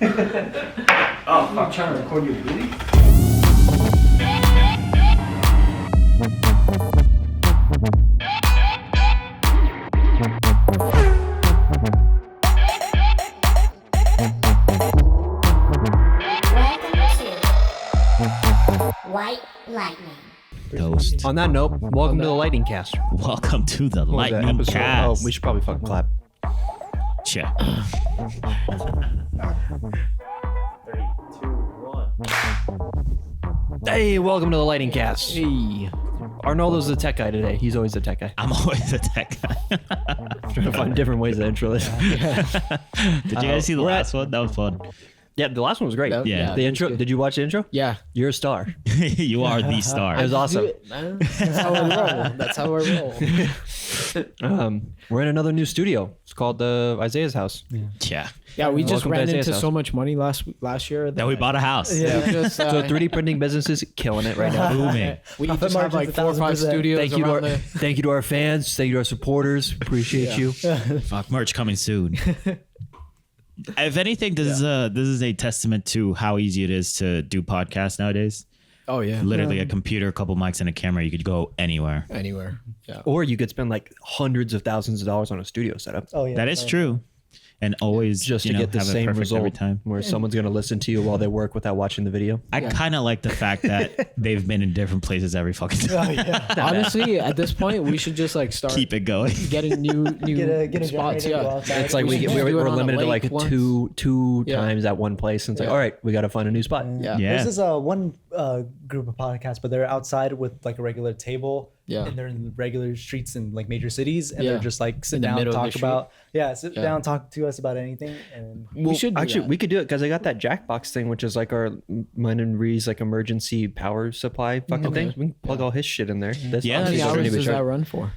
Oh, I'm trying to record your video. White Lightning. Toast. On that note, welcome to the Lightning Cast. Welcome to the What was that Lightning episode? Cast. Oh, we should probably fucking clap. Check. 3, 2, 1. Hey, welcome to the Lightning Cast. Hey. Arnoldo's the tech guy today. He's always the tech guy. I'm always a tech guy. Trying to find different ways to intro this. Did you guys see the last one? That was fun. Yeah, the last one was great. Yeah. The intro. Did you watch the intro? Yeah. You're a star. You are the star. It was awesome. Do it, man. That's how I roll. That's how I roll. We're in another new studio. It's called Isaiah's house. Yeah. Yeah, we just Welcome to ran Isaiah's into house. so much money last year That we bought a house. Yeah. Just, So 3D printing business is killing it right now. Booming. we Profit just have like margins 4 or 5 1,000%. studios Thank you to around our the... thank you to our fans. Thank you to our supporters. Appreciate you. Fuck, merch coming soon. If anything, this is a testament to how easy it is to do podcasts nowadays. Oh, yeah. Literally a computer, a couple mics, and a camera. You could go anywhere. Anywhere. Yeah. Or you could spend like hundreds of thousands of dollars on a studio setup. Oh yeah, That is true. And always Just you to know, get the have it same perfect result every time. where someone's going to listen to you while they work without watching the video. I kind of like the fact that they've been in different places every fucking time. Oh yeah. Honestly, at this point, we should just like start Keep it going. getting new Get a spots. generator, go Yeah. outside. It's like We should do it we're on a limited to lake like once. two Yeah. times at one place. And it's like, Yeah. all right, we got to find a new spot. Yeah. Yeah. There's this one group of podcasts, but they're outside with like a regular table. Yeah. And they're in the regular streets in like major cities, and Yeah. they're just like sit In the down, middle of talk the street. about sit down, talk to us about anything, and Well, should do actually, that. we could do it because I got that Jackbox thing, which is like our mine and Ree's like emergency power supply fucking thing. We can plug all his shit in there. That's Yeah, How obviously many doesn't hours need to be does that charged. run for?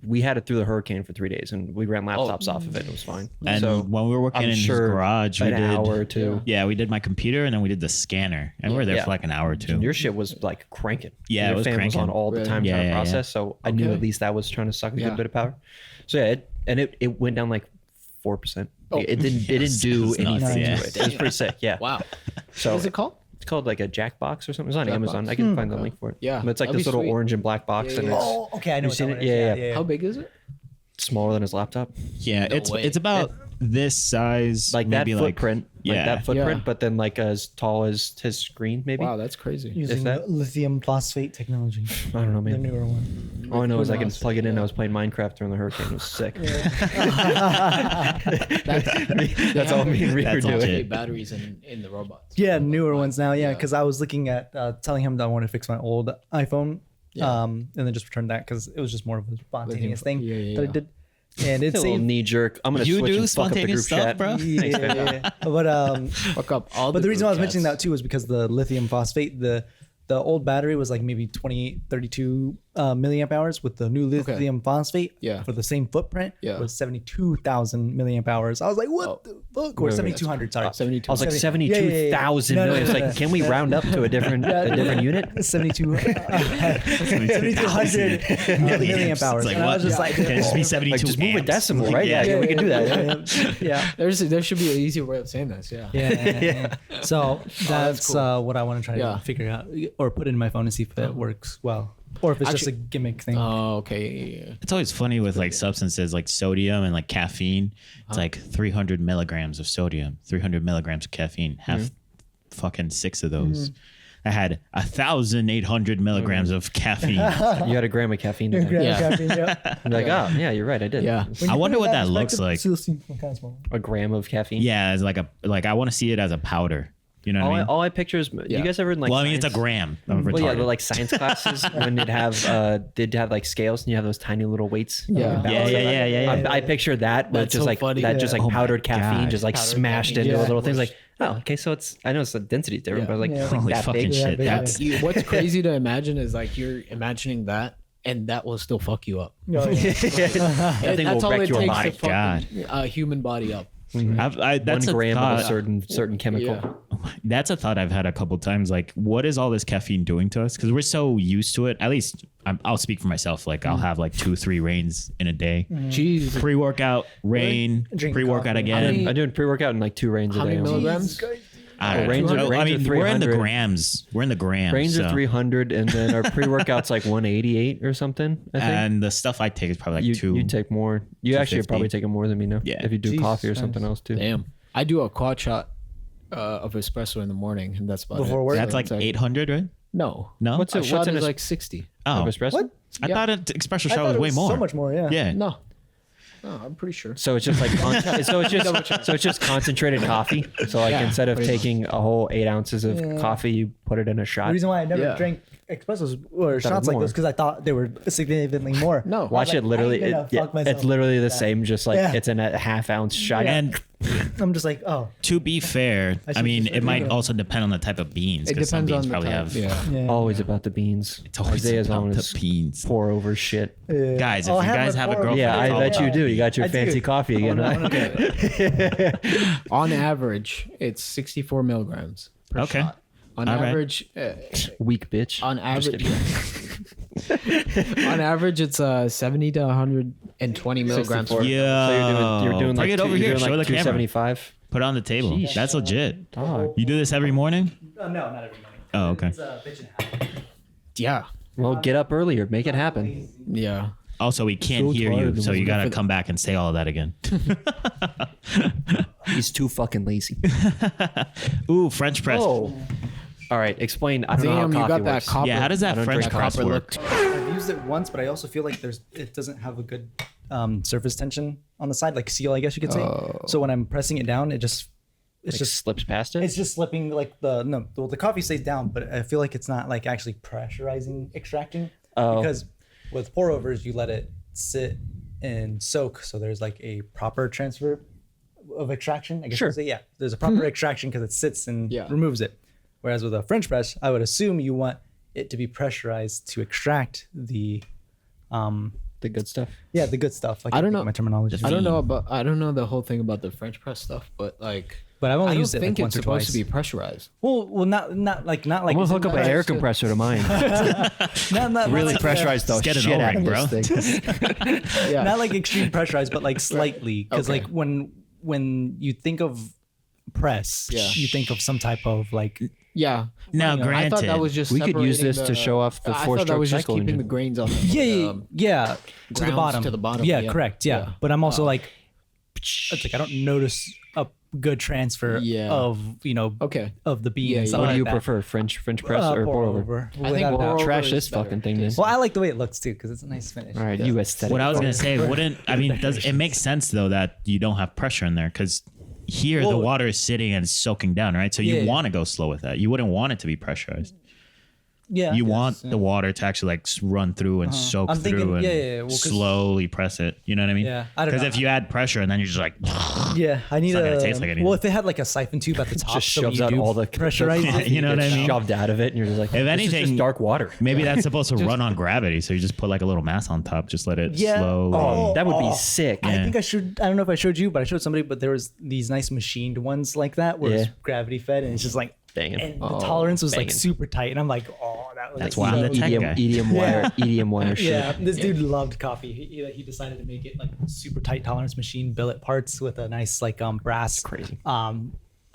We had it through the hurricane for 3 days, and we ran laptops off of it. It was fine. And so when we were working I'm in his sure garage, we an did hour or two. Yeah, we did my computer and then we did the scanner, and we were there Yeah. for like an hour or two. Your shit was like cranking. Yeah, Your it was fan was cranking. on all the Really? time Yeah, trying to yeah, process. yeah. So I knew Okay. at least that was trying to suck a Yeah. good bit of power. So yeah, it went down like 4%. Oh. It didn't do It's anything nuts, yeah. to it. It was pretty sick. Yeah. Wow. So What is it called? it's called like a Jackbox or something. It's on Jackbox. Amazon. I can find the link for it. Yeah, But it's like that'd this be little sweet. orange and black box, Yeah, and yeah. it's oh, okay, I know You've what seen that it? one is. Yeah, Yeah. How big is it? smaller than his laptop. Yeah, No it's way. it's about this size, Like that maybe footprint. Like yeah. that footprint, Yeah. but then like as tall as his screen, maybe. Wow, that's crazy. Using that- lithium phosphate technology, I don't know, the man. newer one. All I know is I can Phosphate, plug it in. yeah. I was playing Minecraft during the hurricane. It was sick. That's That's all me and Reed were That's all doing. shit. batteries in the robots. Yeah, newer ones now. Yeah, because I was looking at telling him that I want to fix my old iPhone, Yeah. and then just return that because it was just more of a spontaneous thing Yeah, yeah, that I yeah. did, and it It's a little saved. knee jerk. I'm gonna You switch do and fuck up the group spontaneous stuff, chat. bro? Yeah. Fuck up all But the reason why I was group mentioning that chats. too was because the lithium phosphate, the old battery was like maybe 28, 32 milliamp hours. With the new lithium phosphate, Yeah. for the same footprint, Yeah. was 72,000 milliamp hours. I was like, what the fuck? Or Wait, 7,200. Sorry, 72. I was like 70 72,000 yeah, yeah, yeah. million. It's like, can we round up to a different unit? 7,200 milliamp hours. It's like, And I what? was just like, Can it just be 72 Like just move a amps? decimal, right? Yeah. Yeah, we can do that. yeah. There should be an easier way of saying this. Yeah. Yeah. So that's cool. what I want to try Yeah. to figure out or put in my phone and see if it works well, or if it's just a Actually- gimmick thing. Oh, okay. Yeah. It's always funny with like substances like sodium and like caffeine. It's like 300 milligrams of sodium, 300 milligrams of caffeine. Have fucking 6 of those. I had 1,800 milligrams of caffeine. You had a gram of caffeine today. Yeah. I'm like, oh, yeah, you're right. I did. Yeah. I wonder what that looks like. A gram of caffeine. Yeah, it's like I want to see it as a powder. You know what I mean? All I picture is, you guys ever in like Well, I mean, it's a science- gram of Well, yeah, retarded. the like science classes when they'd have like scales and you have those tiny little weights. Yeah. Yeah. I picture that, but That's just so like funny. that, just like Oh my powdered caffeine, God. just like Powdered smashed caffeine. into Yeah. a little things. Like, oh, okay, so I know it's the density is different, Yeah. but like, Yeah. like Holy that fucking big. shit. Yeah, That's What's crazy to imagine is like you're imagining that, and that will still fuck you up. Oh, yeah. That thing That's will all wreck it your takes body. to fuck a human body up. That's 1 a gram of a thought. certain chemical. Yeah. That's a thought I've had a couple times. Like, what is all this caffeine doing to us? Because we're so used to it. At least I'll speak for myself. Like, I'll have like 2-3 rains in a day. Jeez. Pre-workout, rain, Drink pre-workout coffee. again. I'm doing pre-workout in like 2 rains a How day. many milligrams? I don't Rains are- know. I rains mean, are we're in the 300. grams. We're in the grams. Rains so. are 300, and then our pre-workout's like 188 or something. I think. And the stuff I take is probably like you take more. You actually are 250. probably taking more than me now. Yeah. If you do Jesus coffee or Christ. something else too. Damn. I do a quad shot of espresso in the morning, and that's about Before it. work? That's like 800, right? No. No. What's A it? shot What's in is a like 60. Oh, of espresso? What? I Yeah. thought an espresso I shot thought was it way more. So much more, yeah. Yeah. No. No, I'm pretty sure. So it's just like so it's just concentrated coffee. So like Yeah, instead of pretty much. taking a whole 8 ounces of Yeah. coffee, you put it in a The shot. reason why I never Yeah. drank espressos or Thought shots like more. this because I thought they were significantly more. No. Watch I it was like, literally. I ain't gonna Yeah, fuck myself it's literally the with that. same. Just like Yeah. it's in a half-ounce shot. And I'm just like, oh, to be fair, I should mean, just it might agree. also depend on the type of beans It because some depends beans on the probably type. have. Yeah. yeah. Always about the beans. It's always Isaiah's about on the his beans. pour over shit. Yeah. Guys, if I'll you guys my have a pour- girlfriend, Yeah, I it's all bet you about- do. You got your I do. fancy coffee again. huh? On average, it's 64 milligrams per Okay. shot. On All right. average, Weak bitch. on Just average, kidding. on average, it's 70 to 120 milligrams. 64. Yeah. So you're doing Bring like it over you're here. doing Show like the camera. 275. Put it on the table. Sheesh. That's legit. Dog. You do this every morning? No, not every morning. Oh, okay. It's a bitch and a half. Yeah, Well, get up earlier. Make it happen. yeah. Also, we can't So hear tired. you, so you gotta come back and say all of that again. He's too fucking lazy. Ooh, French press. Oh. All right. Explain. I don't know Damn, how you coffee got that works. copper. Yeah, how does I that don't French drink press copper work? lipped. I've used it once, but I also feel like it doesn't have a good surface tension on the side, like seal, I guess you could say. So when I'm pressing it down, it's Like just slips past it. it's just slipping like the coffee stays down, but I feel like it's not like actually pressurizing extracting. Oh. Because with pour overs, you let it sit and soak, so there's like a proper transfer of extraction. I guess Sure. you could say, yeah, there's a proper extraction because it sits and Yeah. removes it. Whereas with a French press, I would assume you want it to be pressurized to extract the the good stuff. the good stuff. Like I don't think know. my terminology. I don't know the whole thing about the French press stuff, but like, But I've I only don't used it think like once it's or supposed twice. to be pressurized. Well, not like I'm gonna hook up an air compressor to mine. not Really like, pressurize the Let's get an shit out O-ring, of bro. this thing. Yeah. not like extreme pressurized, but like slightly. Because Okay. like when you think of press, Yeah. you think of some type of like Yeah. Now, I thought granted, that was just We could use separating this to show off the I thought that four-stroke was just cycle keeping engine. the grains on. yeah to the grounds bottom. to the bottom, Yeah, yeah. correct. Yeah. Yeah. But I'm also like, it's like I don't notice a good transfer Yeah. of Okay. of the bean. Yeah, and yeah. stuff What do like you that. prefer, French press or pour over? I think Without a pour doubt. over Trash is this better. fucking thing, then. Well, I like the way it looks too because it's a nice finish. All right, you aesthetic. What I was gonna say, does it makes sense though that you don't have pressure in there because here the Well- water is sitting and soaking down, right? So you Yeah. want to go slow with that. You wouldn't want it to be pressurized. Yeah. You want the water to actually like run through and soak I'm through thinking- and yeah, well, 'cause- slowly press it. You know what I mean? Yeah, I don't Because know. if you add pressure and then you're just like, Yeah, I need not gonna a. taste like anything. Well, if it had like a siphon tube at the top, Just so when shoves you out do all the pressurize it. You know what I gets mean? Shoved out of it, and you're just like, If this is anything- just dark water. maybe that's supposed to run on gravity. So you just put like a little mass on top. Just let it Yeah. slowly. Oh. That would be sick. I think I should. I don't know if I showed you, but I showed somebody. But there was these nice machined ones like that, where it's Yeah. gravity fed, and it's just like, Banging. and the tolerance was like banging. super tight, and I'm like, oh, that was. That's like, why I'm so- the tech guy. EDM wire shit. Yeah, this dude loved coffee. He decided to make it like super tight tolerance machine billet parts with a nice like brass Crazy. a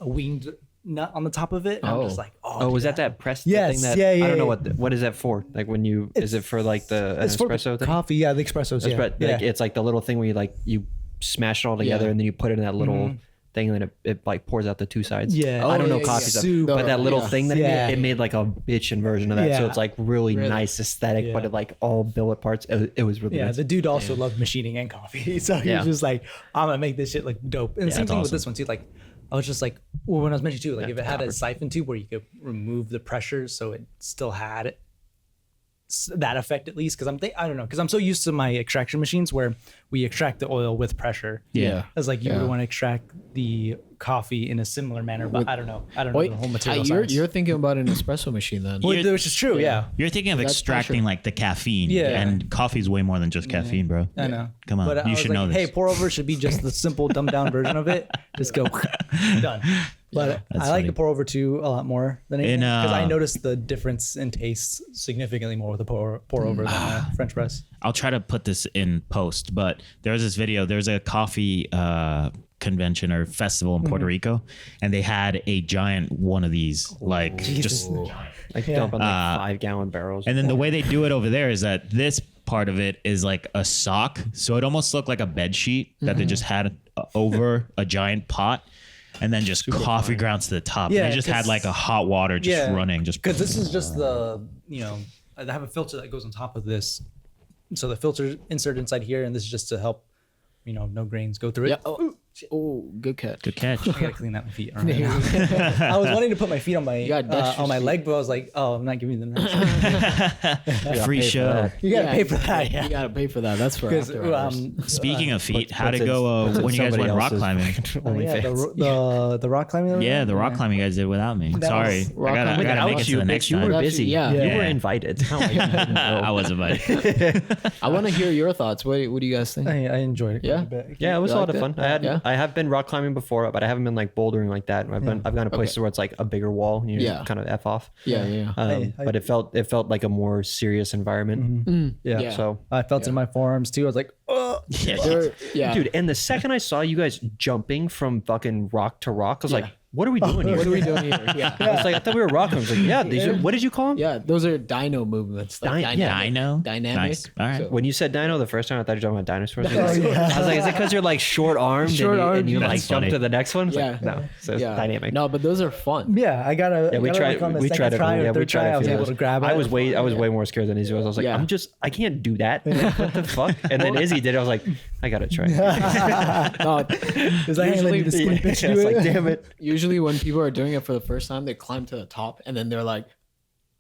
winged nut on the top of it. And I'm just like, Oh, was that press Yes, thing that yeah, I yeah, don't know yeah. what is that for? Like when you is it for like the It's for espresso thing? coffee. Yeah, the espressos. Yeah, Like yeah. it's like the little thing where you smash it all together Yeah. and then you put it in that little thing and then it like pours out the two sides. Yeah. I don't Oh, know yeah, coffee yeah. stuff, Super. but that little Yeah. thing that Yeah. it made like a bitchin' version of that. So Yeah. it's like really, Really? nice aesthetic, but Yeah. it like all billet parts. It was really Yeah, nice. the dude also loved machining and coffee, so he Yeah. was just like, "I'm gonna make this shit look dope." And the same that's thing with awesome. this one too. Like, I was just like, well, when I was mentioning too, like if it had a siphon tube where you could remove the pressure, so it still had that effect at least, because I don't know, because I'm so used to my extraction machines where we extract the oil with pressure. Yeah. It's like you would want to extract the coffee in a similar manner, but I don't know the whole material science. You're thinking about an espresso machine then. Which is true, yeah. You're thinking of That's extracting pressure. like the caffeine. Yeah. And coffee's way more than just caffeine, bro. I know. Come on, But I you was should like, know this. hey, pour over should be just the simple dumbed down version of it. Just go done. But That's I like funny. the pour over too a lot more than anything because I uh, noticed the difference in taste significantly more with the pour over than a French press. I'll try to put this in post, but there was this video. There's a coffee convention or festival in Puerto Rico, and they had a giant one of these, like just. Like Yeah. dumping like 5-gallon barrels. And then the way they do it over there is that this part of it is like a sock, so it almost looked like a bed sheet that they just had over a giant pot, and then just coffee grounds to the top. Yeah, they just had 'cause- like a hot water just running, just because this is just the I have a filter that goes on top of this, so the filter insert inside here, and this is just to help no grains go through it. Yeah. Oh, good catch. good catch. I gotta clean out my feet. I was wanting to put my feet on my gotta dust your on my feet. leg, but I was like, oh, I'm not giving you the next. Free show. You gotta pay for that, You yeah. gotta pay for that. That's for Because after hours. Speaking of feet, how'd Puts it go puts when you guys somebody went rock else's climbing? the rock climbing. Yeah, the rock climbing you guys did without me. That Sorry, was- I gotta make Without it to you, the next you time. were Without you, busy. yeah. You Yeah. were invited. It's not like you didn't know. I was invited. I want to hear your thoughts. What do you guys think? I enjoyed it. Yeah? Quite a bit. Yeah, it was You a lot liked of it? fun. Yeah? I have been rock climbing before, but I haven't been like bouldering like that. I've gone to places where it's like a bigger wall and you Yeah. just kind of f off. Yeah. But it felt like a more serious environment. Yeah. Yeah. So, I felt it in my forearms too. I was like, oh. Yeah. dude, and the second I saw you guys jumping from fucking rock to rock, I was like, what are we doing here? What are we doing here? Yeah. I was like, I thought we were rocking. I was like, yeah, these are, what did you call them? Yeah, those are dino movements. Like Dino? Dynamic. Nice. All right. So- When you said dino the first time, I thought you were talking about dinosaurs. I was like, is it because you're like short armed and you like That's jump funny. to the next one? It's Yeah. like, no, so it's yeah. dynamic. No, but those are fun. Yeah, I gotta. Yeah, we tried. We tried it. Try, Yeah, or we third tried. try. I a was few able times. to grab it. I was way more scared than Izzy was. I was like, Yeah. I can't do that. What the fuck? And then Izzy did. I was like, I gotta try. No, Is that usually- the skinny bitch Yeah, do it's it? like, damn it. usually when people are doing it for the first time, they climb to the top and then they're like,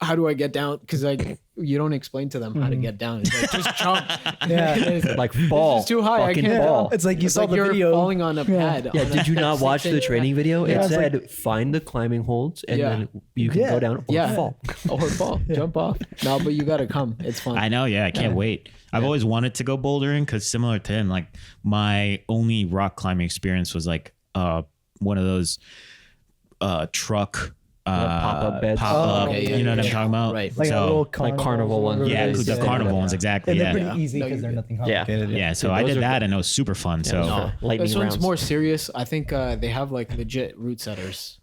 how do I get down? Because like you don't explain to them how to get down. It's like just jump. Yeah. Like fall. It's too high. I Fucking can't. fall. It's like you It's saw like the you're video. falling on a pad. Yeah, on did you not watch the 6-inch training video? Yeah, It it's said find the climbing holds and Yeah. then you can Yeah. go down or Yeah. fall. Or fall, jump off. No, but you gotta come. It's fun. I know, yeah, I can't wait. I've always wanted to go bouldering because similar to him, like my only rock climbing experience was like one of those truck pop-up beds. pop-up, okay, yeah, you know what I'm yeah. talking about? Right. Like a so little carnival ones. one. yeah, Yeah, the yeah. carnival ones exactly. And they're Yeah, pretty easy No, because you're they're good. nothing complicated. yeah. So Dude, I those did are that and it was super fun. So No, lightning this one's rounds. more serious. I think they have like legit route setters.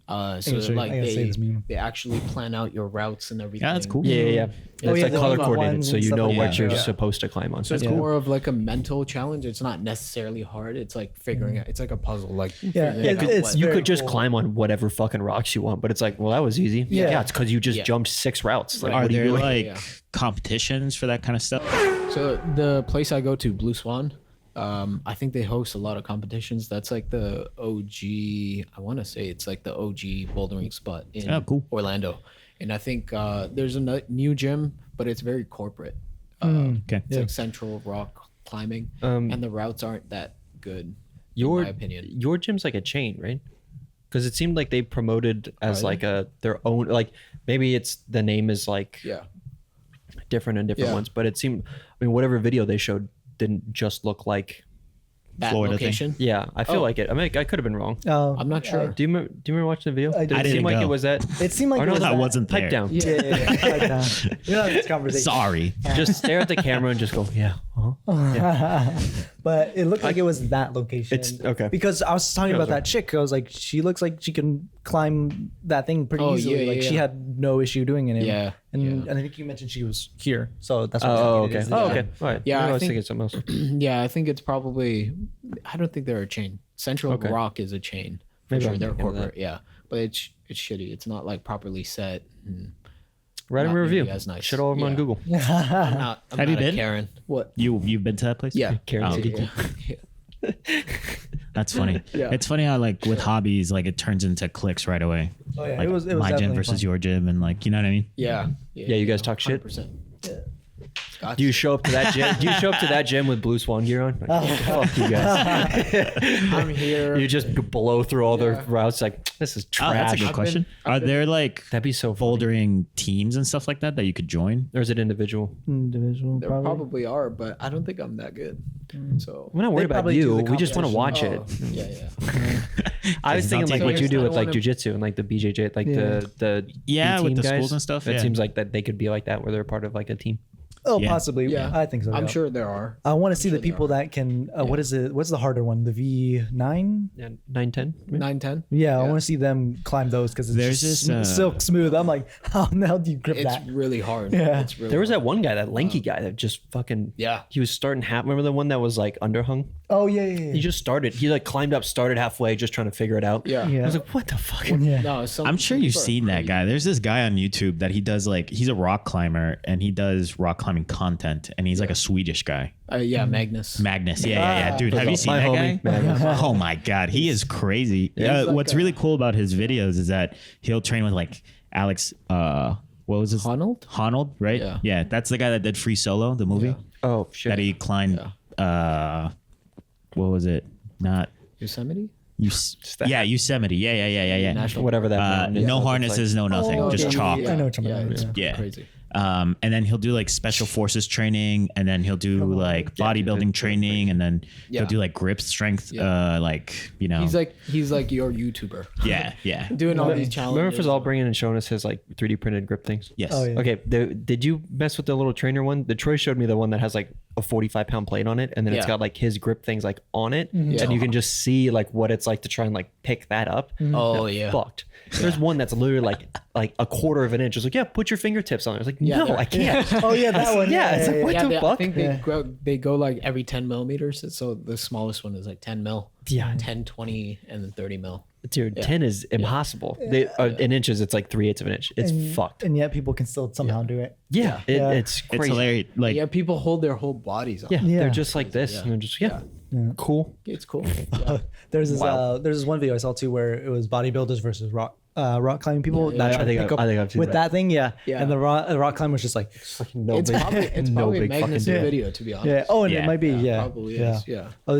So show you- like I gotta say this meme. they actually plan out your routes and everything. yeah, that's cool. Yeah. Oh, It's yeah, like the color little coordinated, ones so and you stuff know like what that. you're Yeah. supposed to climb on. So it's Yeah. more of like a mental challenge. It's not necessarily hard. It's like figuring out. It's like a puzzle. Like figuring out it's what- You very could just cool. climb on whatever fucking rocks you want, but it's like, well, that was easy. Yeah. It's because you just Yeah. jumped 6 routes. Like, Are what are you there doing? like Yeah. competitions for that kind of stuff? So the place I go to, Blue Swan, I think they host a lot of competitions. That's like the OG. I want to say it's like the OG bouldering spot in Oh, cool. Orlando. And I think there's a new gym, but it's very corporate. Okay. It's like Central Rock climbing, and the routes aren't that good. your in my opinion. Your gym's like a chain, right? Because it seemed like they promoted as Are like their own, like maybe it's the name is like Yeah. different in different Yeah. ones, but it seemed, I mean, whatever video they showed didn't just look like. That Florida thing. location. Yeah, I feel Oh. like it. I mean, I could have been wrong. I'm not sure. Do you remember watching the video? I Did did. it I seem didn't like go. it was that? It seemed like Or it no, was I that. wasn't Pipe there. down. Yeah. Pipe down. You know this conversation. Sorry. Just stare at the camera and just go, yeah. But it looked like it was that location. It's- okay. Because I was talking about Those are- that chick. I was like, she looks like she can climb that thing pretty Oh, easily. yeah, like yeah, she yeah. had no issue doing it. Yeah, And I think you mentioned she was here. So that's what I Oh, was thinking okay. it is. Oh, okay. All right. Yeah, I I was think- thinking something else. Yeah, I think it's probably. I don't think they're a chain. Central Okay. Rock is a chain for Maybe sure. I'm They're thinking of corporate, yeah, but it's shitty. It's not like properly set. Write a Not review. maybe as nice. Shit all over 'em on Yeah. Google. I'm Have you not a been? Karen? What? You've been to that place? Yeah, Karen Oh, City. yeah. That's funny. Yeah. It's funny how like with hobbies, like it turns into clicks right away. Oh, yeah. Like It was my gym definitely versus fun. your gym, and like you know what I mean. Yeah, Yeah, you guys talk shit? 100%. Gotcha. Do you show up to that gym? Do you show up to that gym with Blue Swan gear on? Like, fuck you guys. I'm here. You just blow through all their routes. Like, this is Oh, that's a trash. good question. Are there like That'd be so funny. bouldering teams and stuff like that you could join? Or is it individual? Individual, There probably are, but I don't think I'm that good. So We're not worried about probably you. do the We just want to watch Oh, it. yeah. I was It's thinking not like too what you bad. do I with don't like wanna- jujitsu and like the BJJ, like the Yeah, B with team the guys. schools and stuff, It yeah. seems like that they could be like that, where they're part of like a team. Oh, Yeah. possibly. Yeah. I think so. I'm yeah. sure there are. I want to see sure the there people are. that can. What is it? What's the harder one? The V9? Yeah, 9-10. 9-10. Yeah, I Yeah. want to see them climb those because it's There's just this, silk smooth. I'm like, how the hell do you grip It's that? really hard. Yeah. It's really There was hard. that one guy, that lanky guy, that just fucking Yeah. He was starting half. Remember the one that was like underhung? Oh yeah, yeah, He just started. He like climbed up, started halfway, just trying to figure it out. Yeah. yeah. I was like, what the fuck? yeah. No, I'm sure you've seen that guy. There's this guy on YouTube that he does like he's a rock climber and he does rock climbing content and he's like a Swedish guy. Yeah, Magnus. Magnus. Yeah. Dude, have you seen My that homie, guy? Magnus. Oh my god, he is crazy. like What's really cool about his videos is that he'll train with like Alex what was his Honnold? Honnold, right? Yeah. Yeah, that's the guy that did Free Solo, the movie. Yeah. Oh shit. That he climbed what was it? Not Yosemite? Yosemite. Yeah. National Whatever that. mountain is. No It's harnesses, no nothing, Oh, just okay. chalk. I know what you're Yeah, talking it's about. Yeah. crazy. And then he'll do like special forces training, and then he'll do like bodybuilding training, and then Yeah. he'll do like grip strength, like He's like your YouTuber. yeah. Doing all these challenges. Remember Fazal bringing and showing us his like 3D printed grip things? Yes. Oh, yeah. Okay, did you mess with the little trainer one? The Troy showed me the one that has like a 45-pound plate on it, and then it's Yeah. got like his grip things like on it, Mm-hmm. and you can just see like what it's like to try and like pick that up. Oh, yeah. Fucked. There's one that's literally like a quarter of an inch. It's like, yeah, put your fingertips on it. It's like, Yeah, no, they're- I can't. Oh yeah, that one. Yeah, it's like, what the I fuck? think Yeah. they go like every 10 millimeters. So the smallest one is like 10 mil. Yeah. 10, 20, and then 30 mil. Dude, 10 is impossible. In inches, it's like 3/8 of an inch. It's fucked. And yet people can still somehow do it. Yeah, Yeah. it's It's crazy. hilarious. Like Yeah, people hold their whole bodies on. Yeah, Yeah. they're just like this, and they're just cool. It's cool. Yeah. There's this one video I saw too where it was bodybuilders versus rock climbing people. Yeah, that yeah. tried to I think pick up I've seen with that thing. Yeah. Yeah. And the rock climber was just like, No It's probably big Magnus' fucking deal. video, to be honest. yeah. Oh, and Yeah. it might be. Yeah. Probably yeah. is. Yeah. Oh,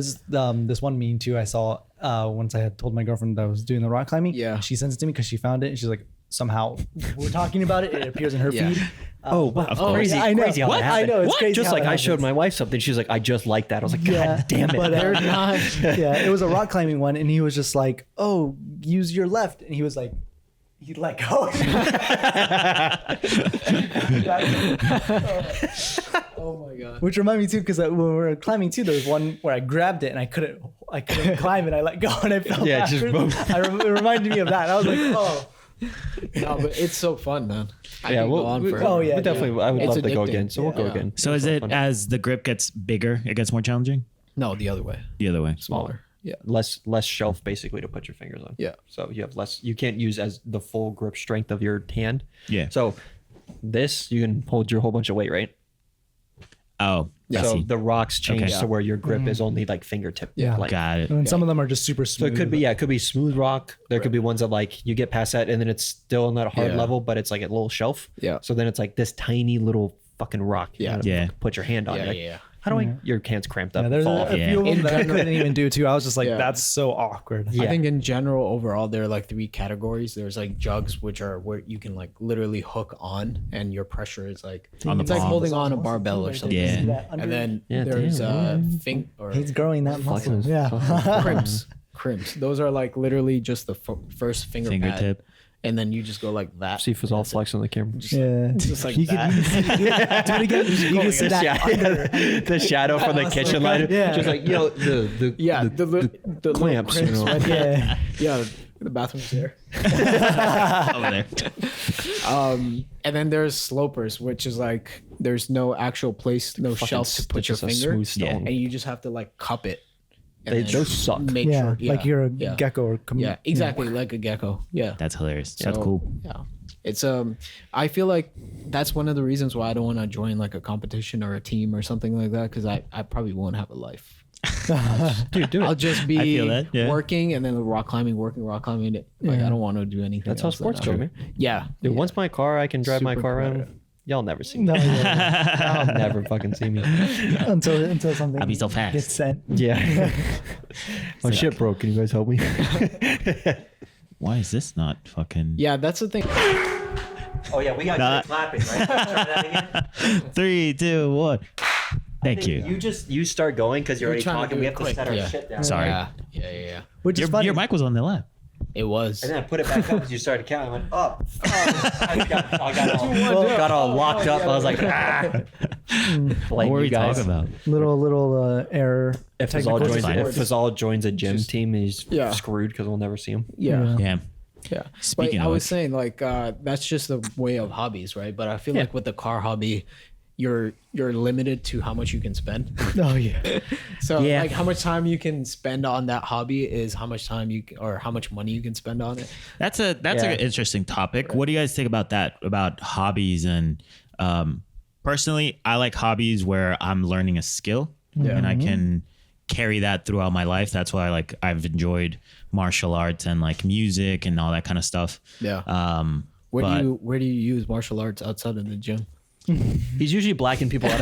this one meme too I saw once I had told my girlfriend that I was doing the rock climbing. Yeah. She sends it to me because she found it and she's like, somehow we're talking about it. It appears in her Yeah. feed. Oh, wow. Crazy, I know. crazy how What? that happened. I know, it's crazy Just how like that I showed happens. my wife something. She's like, I just like that. I was like, God Yeah, damn it. but, They're not. Yeah, it was a rock climbing one, and he was just like, "Oh, use your left," and he was like, he let go. Oh my god. Which reminded me too, because when we were climbing too, there was one where I grabbed it and I couldn't climb it. I let go and I fell. Yeah, it just backwards. It reminded me of that. I was like, oh, No, but it's so fun, man. I Yeah, can go on forever. oh, yeah, we definitely. I would It's love to go addicting. again. So we'll go Yeah. again. so is it as the grip gets bigger, it gets more challenging? No, the other way. The other way. Smaller. Yeah. less shelf basically to put your fingers on. Yeah. So you have less. You can't use as the full grip strength of your hand. Yeah. So this you can hold your whole bunch of weight, right? Oh, I So see. the rocks change Okay. to where your grip is only like fingertip. Yeah. Like, Got it. and then some of them are just super So smooth. it could be, it could be smooth rock. There could be ones that like you get past that and then it's still on that hard Yeah. level, but it's like a little shelf. Yeah. So then it's like this tiny little fucking rock. You Yeah. gotta Yeah. Put your hand on. Yeah, You're like, yeah. How do I? Your hand's cramped up. Yeah, there's fall off. a Yeah. few of them In that I general- couldn't even do too. I was just like, Yeah. that's so awkward. I think in general, overall, there are like 3 categories. There's like jugs, which are where you can like literally hook on, and your pressure is like On the it's like palm. holding on a barbell or something. Yeah. And then Yeah, there's damn, He's growing that muscle. Fucking- Yeah. crimps. Those are like literally just the first finger pad, Fingertip. and then you just go like that. See if it's all flexing on the camera. Yeah. Just like You that. do it again. You can see that under. The shadow from the kitchen light. Yeah. Just like, yo, the Yeah, the little clamps, you crimps, know. right? Yeah. Yeah, the bathroom's there. Over there. And then there's slopers, which is like there's no actual place, no shelf to put your just a finger, smooth stone. Yeah. and you just have to like cup it. and They- then those suck. Make Yeah. sure, Like you're a yeah. gecko or Yeah, exactly, like a gecko. Yeah, That's hilarious. That's So, cool. Yeah, it's I feel like that's one of the reasons why I don't want to join like a competition or a team or something like that, because I probably won't have a life. dude, do I'll it. just I be feel that, yeah. working and then rock climbing, rock climbing. Like I don't want to do anything. That's how else sports than go, that. man. Yeah, Dude, once my car, I can drive my Super car around. competitive. Y'all never see me. No, yeah. Y'all never fucking see me. until something I'll be so fast. gets sent. Yeah. My shit broke. Can you guys help me? Why is this not fucking? Yeah, that's the thing. Oh yeah, we got Nah. clapping, right? Try that again. 3, 2, 1. Thank you. You start going because you're already trying to talking. do We it have to quick, set our yeah. shit down. Sorry. Yeah. Which is Your, funny. your mic was on the left. It was. And then I put it back up as you started counting. I went up. I got all locked up. I was like, ah. What were we talking about? Little error. If Technical Fazal joins a gym team, he's Yeah. screwed because we'll never see him. Yeah. Yeah. Yeah. Speaking but of I was which- saying like that's just the way of hobbies, right? But I feel like with the car hobby, you're limited to how much you can spend. Oh yeah. So Yeah. like how much time you can spend on that hobby is how much time or how much money you can spend on it. That's an Yeah. interesting topic. What do you guys think about that? About hobbies and personally, I like hobbies where I'm learning a skill and I can carry that throughout my life. That's why I've enjoyed martial arts and like music and all that kind of stuff. Yeah. Where do you use martial arts outside of the gym? He's usually blacking people out.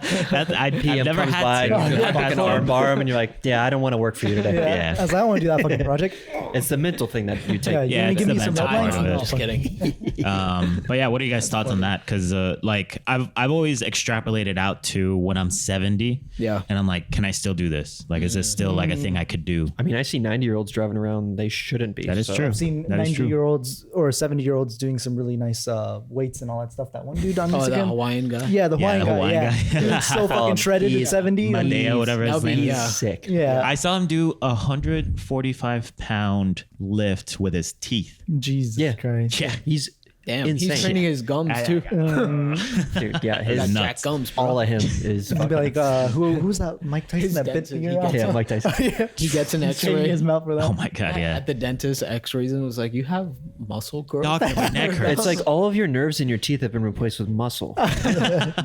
I've PM never comes had by, to. you fucking arm bar him, and you're like, yeah, I don't want to work for you today. Yeah. I was like, I want to do that fucking project. It's the mental thing that you take. Yeah, Yeah, you it's give the me some mental deadlines. part of it. No, Just fuck kidding. But yeah, what are you guys' thoughts on that? Because I've always extrapolated out to when I'm 70. Yeah. And I'm like, can I still do this? Like, is this still like a thing I could do? I mean, I see 90-year-olds driving around. They shouldn't be. That is so- true. I've seen That is true. 90-year-olds or 70-year-olds doing some really nice weights and all that stuff. That one dude on Oh, that Instagram. Hawaiian guy. Yeah, the Yeah, Hawaiian the guy. Hawaiian Yeah, guy. Dude's so fucking him. shredded He- at 70. and Madea, whatever his that'll be- name yeah. is. Sick. Yeah, I saw him do a 145-pound lift with his teeth. Jesus Yeah. Christ. Yeah. He's Damn, insane. he's training his gums too. Dude, yeah, Got his nuts. Jack gums, bro. all of him is I'd be like, who's that? Mike Tyson His that bit dentist, the he ear off? yeah, Mike Tyson. He gets an He's shaving X-ray his mouth for that. Oh my God, yeah. at the dentist. X-rays and was like, "You have muscle growth." Doctor, my neck hurts. It's like all of your nerves in your teeth have been replaced with muscle.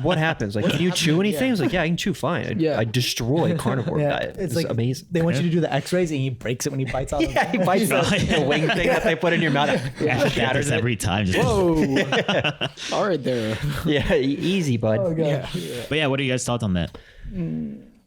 What happens? Like, can you chew anything? It's like, yeah, I can chew fine. I destroy carnivore Yeah, diet. it's It's like amazing. They want you to do the X-rays and he breaks it when he bites out. Yeah, he bites the wing thing that they put in your mouth. I get Shatters this it. every time. Just, Whoa! All right, there. Yeah, easy, bud. Oh god. Yeah. But yeah, what are you guys' thoughts on that?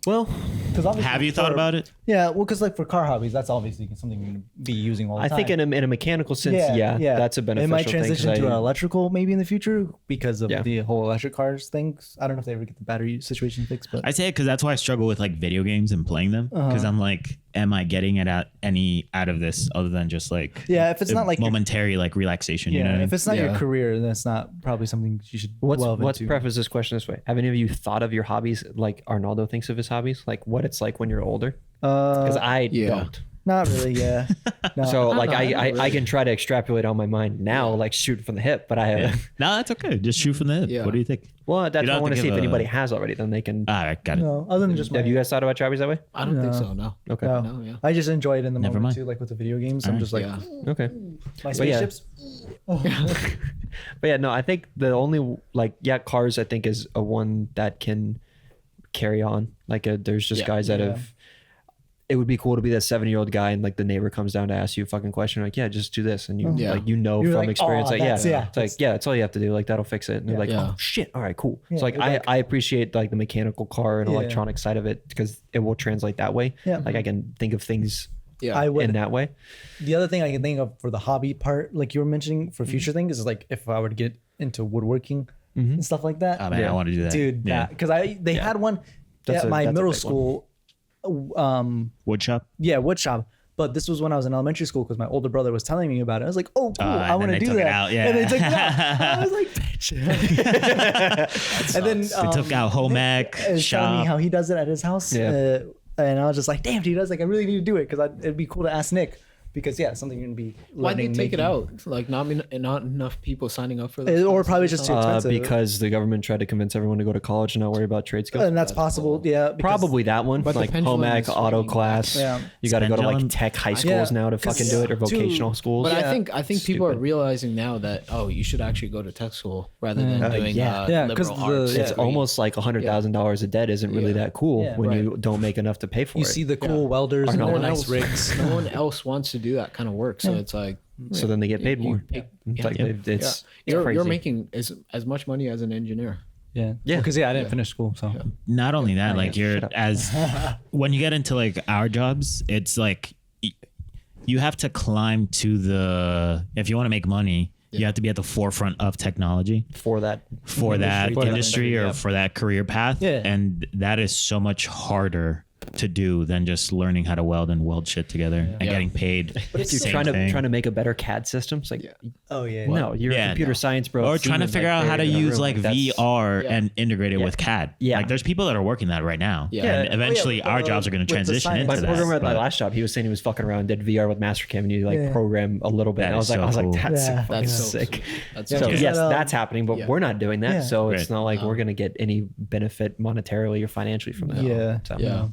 Well, Because Have you thought about it? Yeah, well, because like for car hobbies, that's obviously something you're gonna be using all the I time. think in a mechanical sense, yeah, that's a beneficial It might thing. 'cause transition to an I- electrical maybe in the future because of Yeah. the whole electric cars things. I don't know if they ever get the battery situation fixed, but I say it because that's why I struggle with like video games and playing them. Because I'm like, am I getting it any out of this other than just like yeah, if it's not like your- momentary like relaxation? You know what I yeah, mean? if it's not your Yeah. career, then it's not probably something you should delve Let's into. preface this question this way: have any of you thought of your hobbies like Arnaldo thinks of his hobbies, like what it's like when you're older? Because I yeah. don't. Not really, yeah. No. So like know, I not I really. can try to extrapolate on my mind now, like shoot from the hip, but I have. Yeah. No, that's okay. Just shoot from the hip. Yeah. What do you think? Well, that's You what don't I have want to to see if give a- anybody has already. Then they can. All right, got it. no, other than just Have you guys thought about your hobbies that way? I don't think No. so. No. Okay. no. No, yeah. I just enjoy it in the Never moment mind. too, like with the video games. I'm Alright. just like Yeah. Okay. my But yeah. spaceships. But yeah, no, I think the only cars I think is a one that can carry on. Like there's just Yeah. guys that Yeah. have. It would be cool to be that 70-year-old guy and like the neighbor comes down to ask you a fucking question, like, yeah, just do this, and you Yeah. like You're from like, experience, "Oh, like yeah, that's- yeah, it's like yeah, that's all you have to do, like that'll fix it. And they're like, Yeah. oh shit, all right, cool. Yeah, so like it's I like- I appreciate like the mechanical car and Yeah. electronic side of it because it will translate that way. Yeah. Like I can think of things Yeah. I would. in that way. The other thing I can think of for the hobby part, like you were mentioning for future things, is like if I were to get into woodworking and stuff like that. Oh man, Yeah. I want to do that. Dude, yeah. because they had one That's at a- my that's a middle big school. Wood shop. Yeah, wood shop. But this was when I was in elementary school because my older brother was telling me about it. I was like, oh, cool, and I then want to they do took it that. out, yeah. And they took it out. I was like, bitch. And then They took out home ec is telling me shop. how he does it at his house. Yeah. And I was just like, damn, dude, I was like, I really need to do it because it'd be cool to ask Nick. Because yeah, something you're gonna be. Why'd they learning, take it making. out? Like not enough people signing up for this. Or probably just too expensive. Because the government tried to convince everyone to go to college and not worry about trade skills. And that's possible. Yeah. because- Probably that one, But the like pendulum home ec, is auto swinging class. Yeah. You got to go to like Pendulum. tech high schools Yeah, now to 'cause fucking do it, or too- vocational schools. But Yeah. I think people are Stupid. realizing now that you should actually go to tech school rather than doing yeah. Yeah, 'cause liberal the- arts. yeah. It's degree. almost like $100,000 a debt isn't really Yeah. that cool Yeah. when Right. you don't make enough to pay for You it. see the cool welders and no the one nice else, rigs. no one else wants to do that kind of work. So it's like, So then they get paid more. It's yeah. like it's you're crazy. making as much money as an engineer. Yeah. Yeah. Because I didn't finish school, so Not only that, like yeah, you're shut up. as when you get into like our jobs, it's like you have to climb to the, if you want to make money, you have to be at the forefront of technology for that. for that For that industry or yeah. for that career path. Yeah. And that is so much harder to do than just learning how to weld and weld shit together and Yeah. getting paid. But if you're same trying thing. to make a better CAD system, it's like Oh yeah. no, you're Yeah, a computer no. science bro. Or at trying to Siemens, figure like, out how to they're in a use room, like that's- VR Yeah. and integrate it Yeah. with CAD. Yeah. Like there's people that are working that right now. Yeah. And eventually Oh, yeah, our jobs are going with to the transition science. into My that. programmer at my but- last job, he was saying he was fucking around, did VR with Mastercam, and you like Yeah. program a little bit. That And I was is like, so I was cool. like, that's Yeah. fucking That's so sick. cool. That's Yeah. so So Yeah. yes, But, that's happening, but yeah. we're not doing that. Yeah. So it's Right. not like we're gonna get any benefit monetarily or financially from that. Yeah. So, Yeah.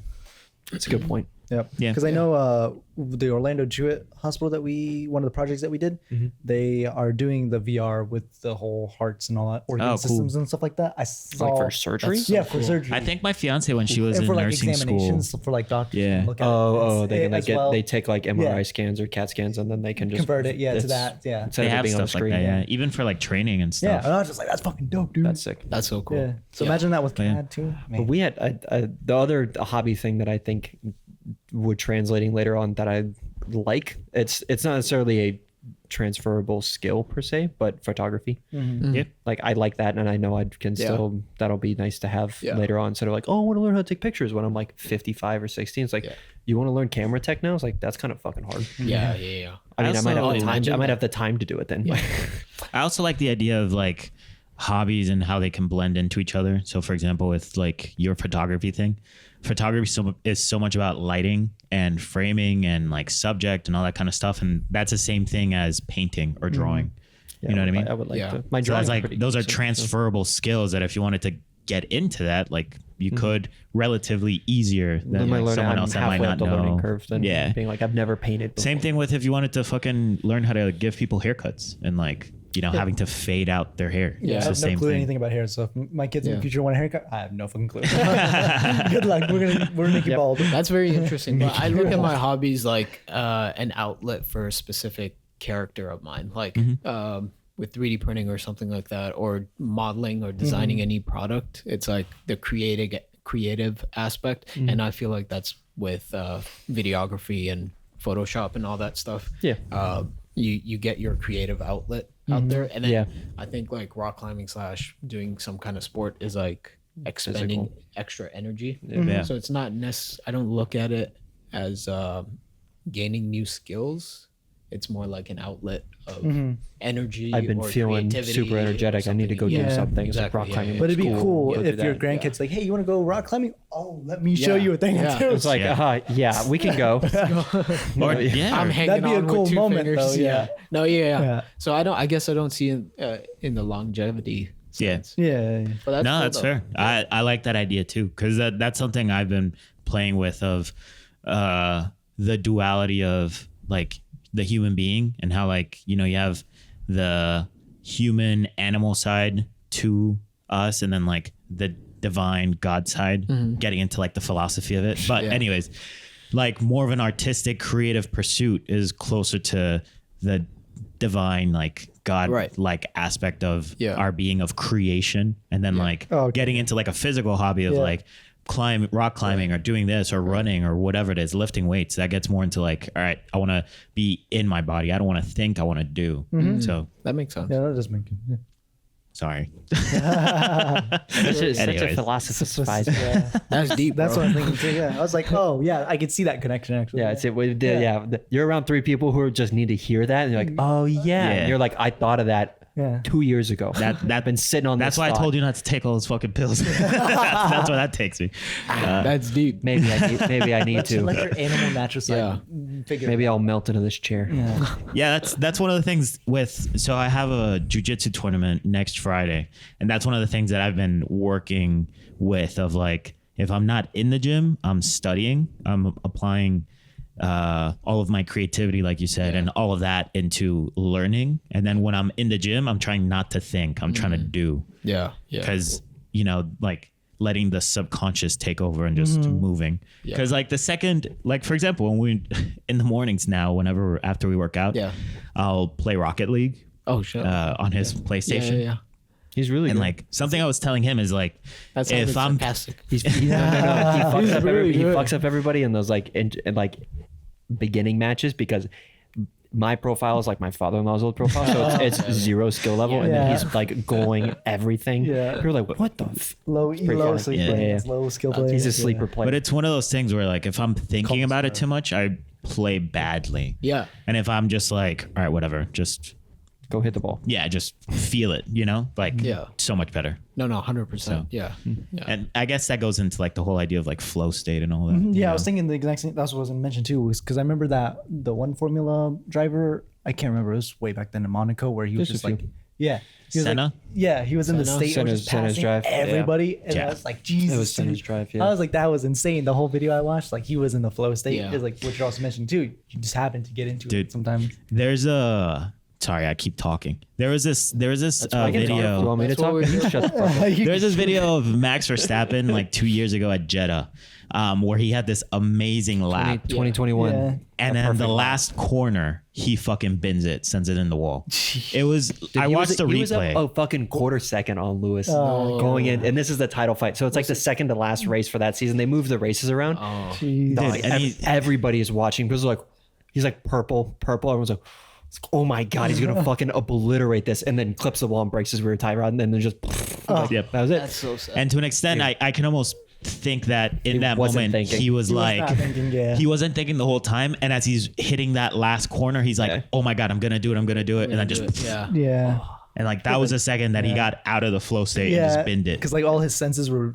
it's a good point. Yep. Yeah. Because I know the Orlando Jewett Hospital that one of the projects that we did, they are doing the VR with the whole hearts and all that organ Oh, cool. systems and stuff like that. I saw Like for surgery. That's yeah, so for cool. surgery. I think my fiance, when she was and in for like nursing school, examinations for like doctors. Yeah. To look at it. Oh, It's- they can as like well, they take like MRI Yeah. scans or CAT scans, and then they can just convert it, to it's- that. Yeah. Instead they of it have being on the stuff like screen. that. Yeah. Even for like training and Yeah. stuff. And I was just like, that's fucking dope, dude. That's sick. That's so cool. Yeah. So Yeah. imagine that with Yeah. CAD too. But we had the other hobby thing that I think would translating later on that I like. It's not necessarily a transferable skill per se, but photography. Yeah. Like I like that, and I know I can Yeah. still. That'll be nice to have Yeah. later on. Instead of like, oh, I want to learn how to take pictures when I'm like 55 or 60. It's like, Yeah. you want to learn camera tech now? It's like that's kind of fucking hard. Yeah. I mean, I might also- have the time. I imagine might that. have the time to do it then. I also like the idea of like hobbies and how they can blend into each other. So, for example, with like your photography thing, photography is so much about lighting and framing and like subject and all that kind of stuff. And that's the same thing as painting or drawing. You know what I mean? I would like Yeah. to. My So drawing it's like pretty those are decent, so- transferable skills that if you wanted to get into that, like you could relatively easier Then than I like learn someone I'm else that might halfway not up the know. learning curve. Then Yeah. being like I've never painted. Before. Same thing with if you wanted to fucking learn how to give people haircuts and like, you know, having to fade out their hair. Yeah. It's I the have no same clue thing. anything about hair. So if my kids in Yeah. the future want a haircut, I have no fucking clue. Good luck. We're gonna make you Yep. bald. That's very interesting. But I look at my hobbies like an outlet for a specific character of mine, like with 3D printing or something like that, or modeling or designing any product. It's like the creative aspect, and I feel like that's with videography and Photoshop and all that stuff. Yeah. You get your creative outlet out there, and then Yeah. I think like rock climbing / doing some kind of sport is like expending Physical. extra energy. Yeah. So it's not I don't look at it as gaining new skills. It's more like an outlet of energy. I've been or feeling creativity super or energetic. I need to go something. do Yeah. something. It's like Exactly, rock yeah, climbing. yeah. But it'd be looks cool Go do if your that. grandkids like, hey, you want to go rock climbing? Oh, let me show Yeah. you a thing Yeah. or two. It's like, Yeah. yeah, we can go. Or, yeah. I'm hanging That'd be a on cool with two moment, fingers. though, yeah. No, yeah. Yeah. So I guess I don't see in the longevity Yeah. sense. Yeah. But that's No, cool, that's though. fair. I like that idea too, because that's something I've been playing with of the duality of like the human being and how like, you know, you have the human animal side to us and then like the divine God side, getting into like the philosophy of it. But Yeah. anyways, like more of an artistic creative pursuit is closer to the divine like God Right. like aspect of Yeah. our being of creation, and then like Oh, okay. getting into like a physical hobby of Yeah. like rock climbing or doing this or running or whatever it is, lifting weights. That gets more into like, all right, I want to be in my body. I don't want to think, I want to do. So That makes sense. Yeah, that does make it. Yeah. sorry. Such a Anyways. philosophizer. That's deep. That's bro. what I'm thinking too. Yeah, I was like, oh yeah, I could see that connection actually. Yeah, it's it. You're around 3 people who just need to hear that, and you're like, oh yeah. Yeah. And you're like, I thought of that Yeah. 2 years ago. That been sitting on. That's this why I thought. told you not to take all those fucking pills. that's why that takes me. That's deep. Maybe I need to. Let your animal natural side Yeah. figure. Maybe it out. I'll melt into this chair. Yeah. Yeah, that's one of the things with, so I have a jujitsu tournament next Friday, and that's one of the things that I've been working with of like, if I'm not in the gym, I'm studying, I'm applying all of my creativity, like you said, and all of that into learning. And then when I'm in the gym, I'm trying not to think, I'm trying to do, Yeah. Yeah. because, you know, like letting the subconscious take over and just moving. Because like the second, like for example, when we in the mornings now, whenever after we work out, I'll play Rocket League. Oh shit. On his PlayStation. Yeah. He's really And good. like something I was telling him is like, That's if I'm sarcastic. He's no. He fucks up really he good. fucks up everybody in those like in like beginning matches because my profile is like my father-in-law's old profile, so it's zero skill level, and then he's like going everything. Yeah. You're like, what the? Low elo, so Yeah. he's playing low skill player. He's a sleeper player. but it's one of those things where like if I'm thinking about it too much, I play badly. Yeah. And if I'm just like, all right, whatever, just Go hit the ball. just feel it, you know, like so much better. No, 100%. So- Yeah. And I guess that goes into like the whole idea of like flow state and all that. Yeah, you I know? was thinking the exact same. That's what I was gonna mention too, was because I remember that the one Formula driver. I can't remember. It was way back then in Monaco where he was There's just a few. like, yeah, he was like- Senna? yeah, he was in the Senna? state of just Senna's passing drive, yeah. everybody, and Yeah. I was like, Jesus, It was Senna's dude. drive, yeah. I was like, that was insane. The whole video I watched, like he was in the flow state. Yeah. Is like what you're also mentioning too. You just happen to get into Dude. it sometimes. There's a sorry, I keep talking. There was this I can talk. You video. want me to That's what talk? we're You here shut the fuck up. There's this video of Max Verstappen like 2 years ago at Jeddah, where he had this amazing lap. 2021. Yeah. And then the last corner, he fucking bins it, sends it in the wall. It was. I watched the He was replay. a fucking quarter second on Lewis going in, and this is the title fight. So it's like the second to last race for that season. They move the races around. Jeez. Dog, Dude, and everybody is watching because like he's like purple. Everyone's like, oh my god, he's gonna fucking obliterate this, and then clips the ball and breaks his rear tie rod, and then just like, Yep. that was it. That's so sad. And to an extent, I can almost think that in He that wasn't moment thinking. he was He was like not thinking, yeah. he wasn't thinking the whole time. And as he's hitting that last corner, he's like, Yeah. "Oh my god, I'm gonna do it! I'm gonna do it!" And then just yeah. Yeah, and like that was the second that he got out of the flow state and yeah, just binned it. because like all his senses were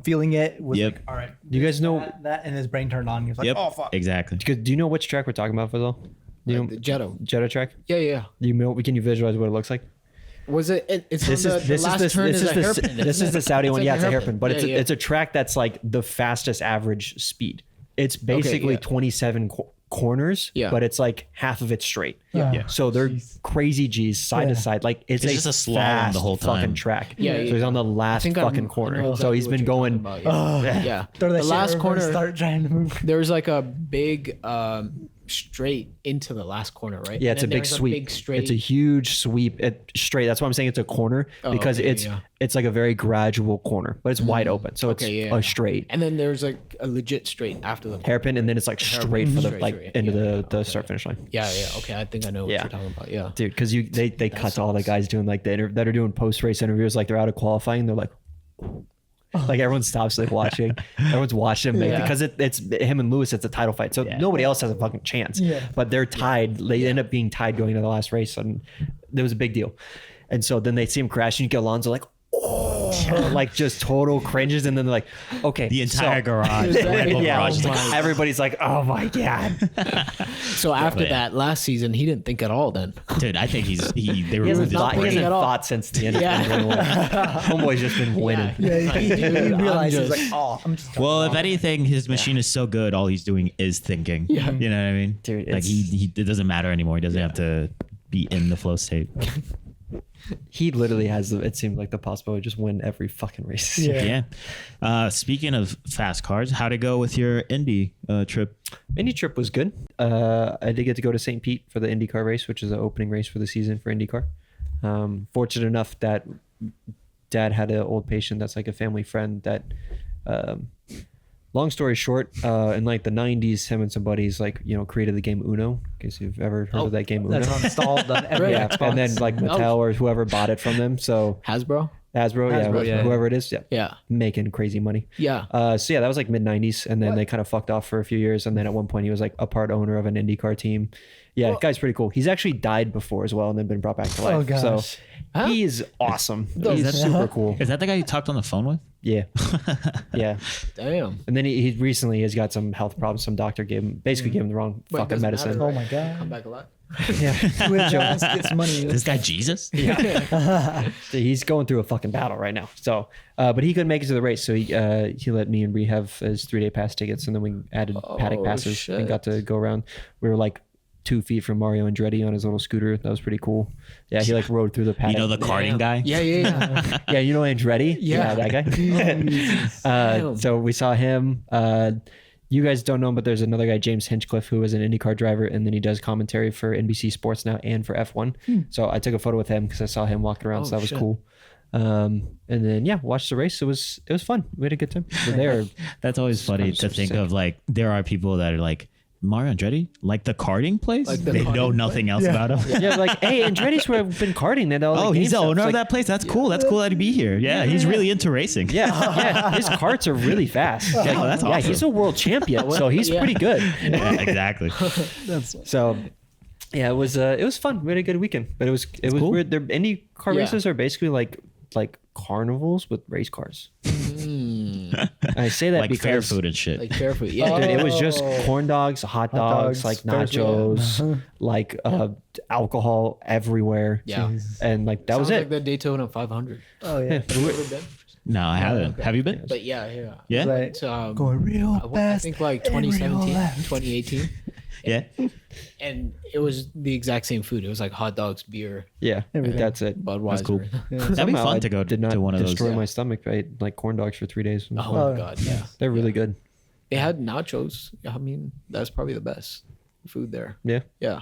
feeling it. Was Yep. like, all right, Do you guys know? that, and his brain turned on. He was like, Yep, oh fuck. exactly. Do you know which track we're talking about, Fazal? Do you know The Jetto. Jetta track? Yeah. Do you know? Can you visualize what it looks like? Was it? It's This on is the this last is turn this is is a the hairpin. this is the Saudi one. Yeah, it's a hairpin, but Yeah, it's a track that's like the fastest average speed. It's basically yeah. 27 corners, Yeah. but it's like half of it straight. Yeah. So they're crazy G's side to Yeah. side. Like it's It's just a slalom fast the whole time. fucking track. Yeah, So he's on the last I fucking know corner. So exactly he's what been you're going. talking about, yeah. Throw that The shit last over, corner. start trying to move. There's like a big straight into the last corner, right? Yeah, And it's a then big there's sweep. big straight. It's a huge sweep. Straight. That's why I'm saying it's a corner because okay, it's yeah. it's like a very gradual corner, but it's wide open. So it's Okay, yeah. a straight and then there's like a legit straight after the hairpin, and then it's like straight for the Straight, like straight. into Yeah, the okay. start finish line. Yeah. Okay, I think I know what Yeah. you're talking about. Yeah. Dude, because they cut all the guys doing like that are doing post race interviews, like they're out of qualifying. They're like, like everyone stops like watching. Everyone's watching him Yeah. because it's him and Lewis. It's a title fight, so nobody else has a fucking chance. Yeah. But they're tied. They end up being tied going to the last race, and there was a big deal. And so then they see him crash, and you get Alonso like, oh, like just total cringes, and then they're like, okay, The entire so, garage, the Red Bull yeah, garage, is like, everybody's like, oh my god. So after yeah. that last season, he didn't think at all. Then dude, I think they He removed hasn't, his thought, he brain. hasn't at all. thought since the end of Yeah. 2021. Homeboy's just been winning. Yeah, he realized he's just- like, oh, I'm just. Well, if anything, his machine is so good, all he's doing is thinking. Yeah. You know what I mean? Dude, like he it doesn't matter anymore. He doesn't have to be in the flow state. He literally has, it seems like, the possibility to just win every fucking race. Yeah. Yeah. Speaking of fast cars, how'd it go with your Indy trip? Indy trip was good. I did get to go to St. Pete for the IndyCar race, which is the opening race for the season for IndyCar. Fortunate enough that Dad had an old patient that's like a family friend that, long story short, in like the 90s, him and some buddies like, created the game Uno. In case you've ever heard of that game Uno. That's installed on every Yeah, Xbox. and then like Mattel or whoever bought it from them. So Hasbro. Hasbro, yeah. whoever it is, Yeah. making crazy money. Yeah. So yeah, that was like mid 90s, and then they kind of fucked off for a few years, and then at one point he was like a part owner of an IndyCar team. Yeah, guy's pretty cool. He's actually died before as well, and then been brought back to life. Oh, gosh. So he is awesome. He's that- super cool. Is that the guy you talked on the phone with? Yeah, yeah. Damn. And then he recently has got some health problems. Some doctor gave him the wrong Wait, fucking doesn't medicine. matter, Oh right? my god. Come back alive. Yeah, With Jonas gets money. This guy Jesus? he's going through a fucking battle right now. So, but he couldn't make it to the race, so he let me and Bree have his 3-day pass tickets, and then we added paddock passes shit. and got to go around. We were like 2 feet from Mario Andretti on his little scooter. That was pretty cool. Yeah, he like rode through the paddock. You know the karting guy? Yeah. Yeah, you know Andretti? Yeah. That guy. So we saw him. You guys don't know him, but there's another guy, James Hinchcliffe, who is an IndyCar driver, and then he does commentary for NBC Sports now and for F1. So I took a photo with him because I saw him walking around, so that was cool. And then watched the race. It was fun. We had a good time. But there, That's always funny to think of. Like, there are people that are like, Mario Andretti, like the karting place. Like the they know karting nothing else about him. yeah, like, hey, Andretti's where I've been karting. They know. Oh, he's the owner of that place. That's cool. That's cool that he'd be here. Yeah, he's really into racing. Yeah, his karts are really fast. Oh, that's Yeah, awesome. he's a world champion, so he's pretty good. Yeah, exactly. So, yeah, it was fun. We had a good weekend, but it was cool. weird. Their IndyCar Yeah. races are basically like carnivals with race cars. I say that Like because fair food and shit. Like fair food. Yeah. dude, it was just corn dogs, hot dogs, dogs, like Ferris nachos, like alcohol everywhere. Yeah. And like that was Sounds it. like the Daytona 500. Oh yeah. No, I haven't. Have you been? But yeah. Yeah. Right. It's, Going real I fast. think like and real 2017, left. 2018. Yeah. And it was the exact same food. It was like hot dogs, beer, Yeah, Everything. that's it. Budweiser. That's cool. That'd be Somehow fun I to go did not to one of those. destroy Yeah. my stomach. I ate like corn dogs for 3 days. Oh my god, yeah. They're really good. They had nachos. I mean, that's probably the best food there. Yeah. Yeah.